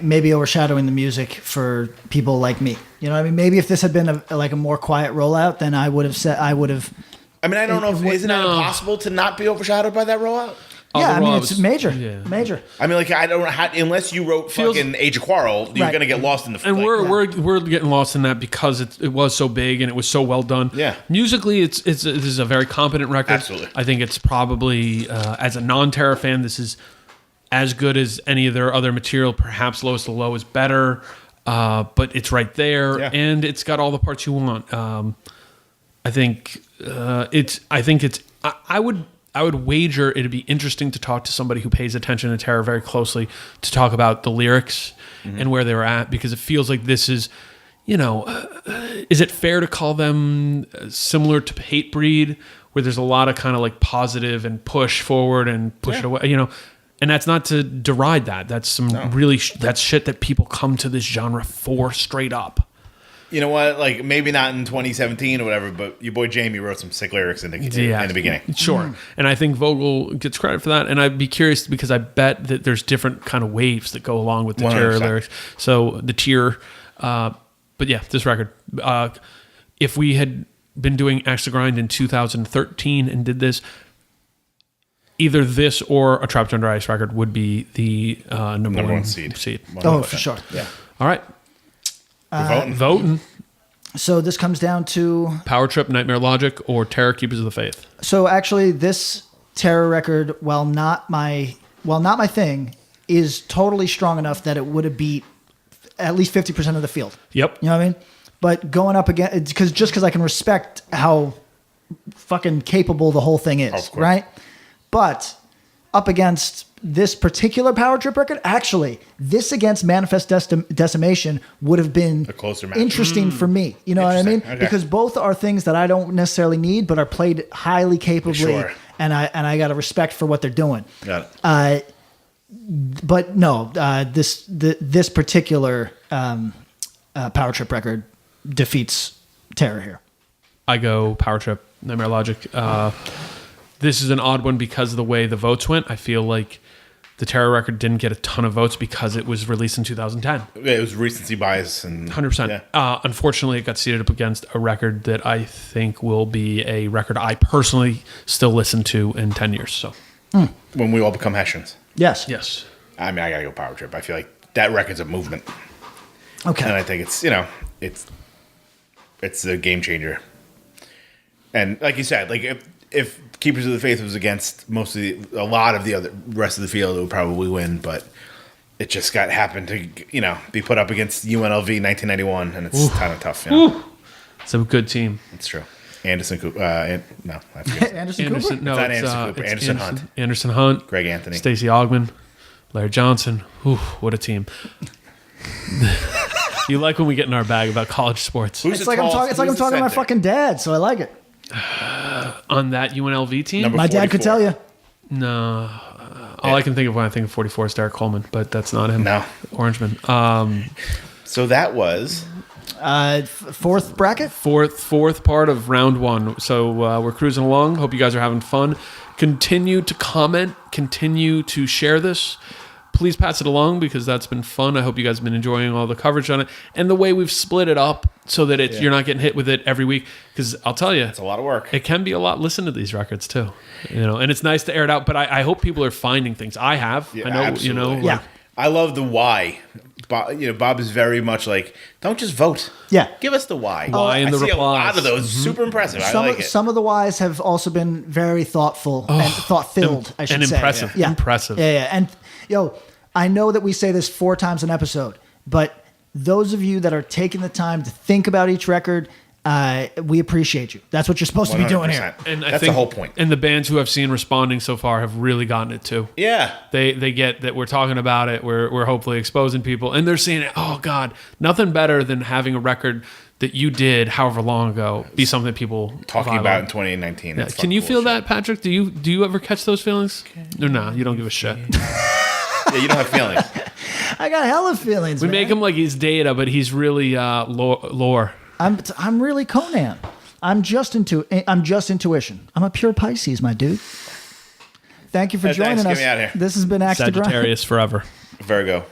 Maybe overshadowing the music for people like me. You know what I mean? Maybe if this had been a more quiet rollout, then I would have. I mean, I don't know if isn't it impossible to not be overshadowed by that rollout? Yeah, I mean, it's major. Major. I mean, like, I don't know unless you wrote fucking Age of Quarrel, you're going to get lost in the... And we're getting lost in that because it was so big and it was so well done. Yeah. Musically, this is a very competent record. Absolutely. I think it's probably, as a non-Terror fan, this is as good as any of their other material. Perhaps Lowest Low is better, but it's right there, and it's got all the parts you want. I would wager it'd be interesting to talk to somebody who pays attention to Terror very closely to talk about the lyrics and where they were at, because it feels like this is, is it fair to call them similar to Hatebreed, where there's a lot of kind of like positive and push forward and push it away, and that's not to deride that. That's that's shit that people come to this genre for straight up. You know what? Like, maybe not in 2017 or whatever, but your boy Jamie wrote some sick lyrics in the beginning. Sure. And I think Vogel gets credit for that. And I'd be curious because I bet that there's different kind of waves that go along with the 100%. Terror lyrics. So the tier, but yeah, this record. If we had been doing Axe to Grind in 2013 and did this, either this or a Trapped Under Ice record would be the number one seed. Oh, for sure. Yeah. All right. Voting. So this comes down to Power Trip, Nightmare Logic, or Terror, Keepers of the Faith. So actually, this Terror record, while not my thing, is totally strong enough that it would have beat at least 50% of the field. Yep. You know what I mean? But going up again, because I can respect how fucking capable the whole thing is, right? But up against this particular power trip record, actually, this against Manifest Decimation would have been A closer match. interesting for me. You know what I mean? Interesting. Okay. Because both are things that I don't necessarily need, but are played highly capably, Sure. and I got a respect for what they're doing. Got it. But no, this particular power trip record defeats Terror here. I go Power Trip, Nightmare Logic. This is an odd one because of the way the votes went. I feel like the Terror record didn't get a ton of votes because it was released in 2010. It was recency bias and 100%. Yeah. Unfortunately, it got seated up against a record that I think will be a record I personally still listen to in 10 years. So, When we all become Hessians. Yes. yes. I mean, I gotta go Power Trip. I feel like that record's a movement, Okay. and I think it's it's a game changer. And like you said, like if Keepers of the Faith was against a lot of the other rest of the field, it would probably win. But it just happened to be put up against UNLV 1991, and it's kind of tough. It's a good team. It's true. Anderson Cooper. No, I forget. Anderson Cooper? Anderson, no, It's not it's, Anderson Cooper. it's Anderson Hunt. Anderson Hunt. Greg Anthony. Stacey Augman. Larry Johnson. Whew, what a team. You like when we get in our bag about college sports. Who's It's the like I'm tallest- talking who's to the my center? fucking dad, so I like it. On that UNLV team? Number My dad could 44. tell you. No. All I can think of when I think of 44 is Derek Coleman, but that's not him. No. Orangeman. So that was Fourth bracket? Fourth part of round one. So we're cruising along. Hope you guys are having fun. Continue to comment. Continue to share this. Please pass it along because that's been fun. I hope you guys have been enjoying all the coverage on it and the way we've split it up so that you're not getting hit with it every week. Because I'll tell you, it's a lot of work. it can be a lot. Listen to these records too, and it's nice to air it out. But I hope people are finding things. I have. Yeah, I know. absolutely. Yeah. I love the why. Bob is very much like, don't just vote. Yeah. Give us the why. Why and I the see a lot replies. of those. Super impressive. I like it. Some of the whys have also been very thoughtful and thought-filled, I should and say. impressive. Yeah. Impressive. Yeah. And, I know that we say this 4 times an episode, but those of you that are taking the time to think about each record, we appreciate you. That's what you're supposed to be doing here. 100%. And I That's think, the whole point. And the bands who I've seen responding so far have really gotten it too. Yeah. They get that we're talking about it. We're hopefully exposing people, and they're seeing it. Oh God, nothing better than having a record that you did however long ago be something that people Talking vibe about on. in 2019. Yeah. That's Can you fucking feel bullshit. that, Patrick? Do you ever catch those feelings? Or no, you don't give a shit. Yeah, you don't have feelings. I got hella feelings, We man. make him like he's Data, but he's really lore. I'm really Conan. I'm just intuition. I'm a pure Pisces, my dude. Thank you for Thanks, joining get us. me out of here. This has been Axe to Grind. Sagittarius forever. Virgo.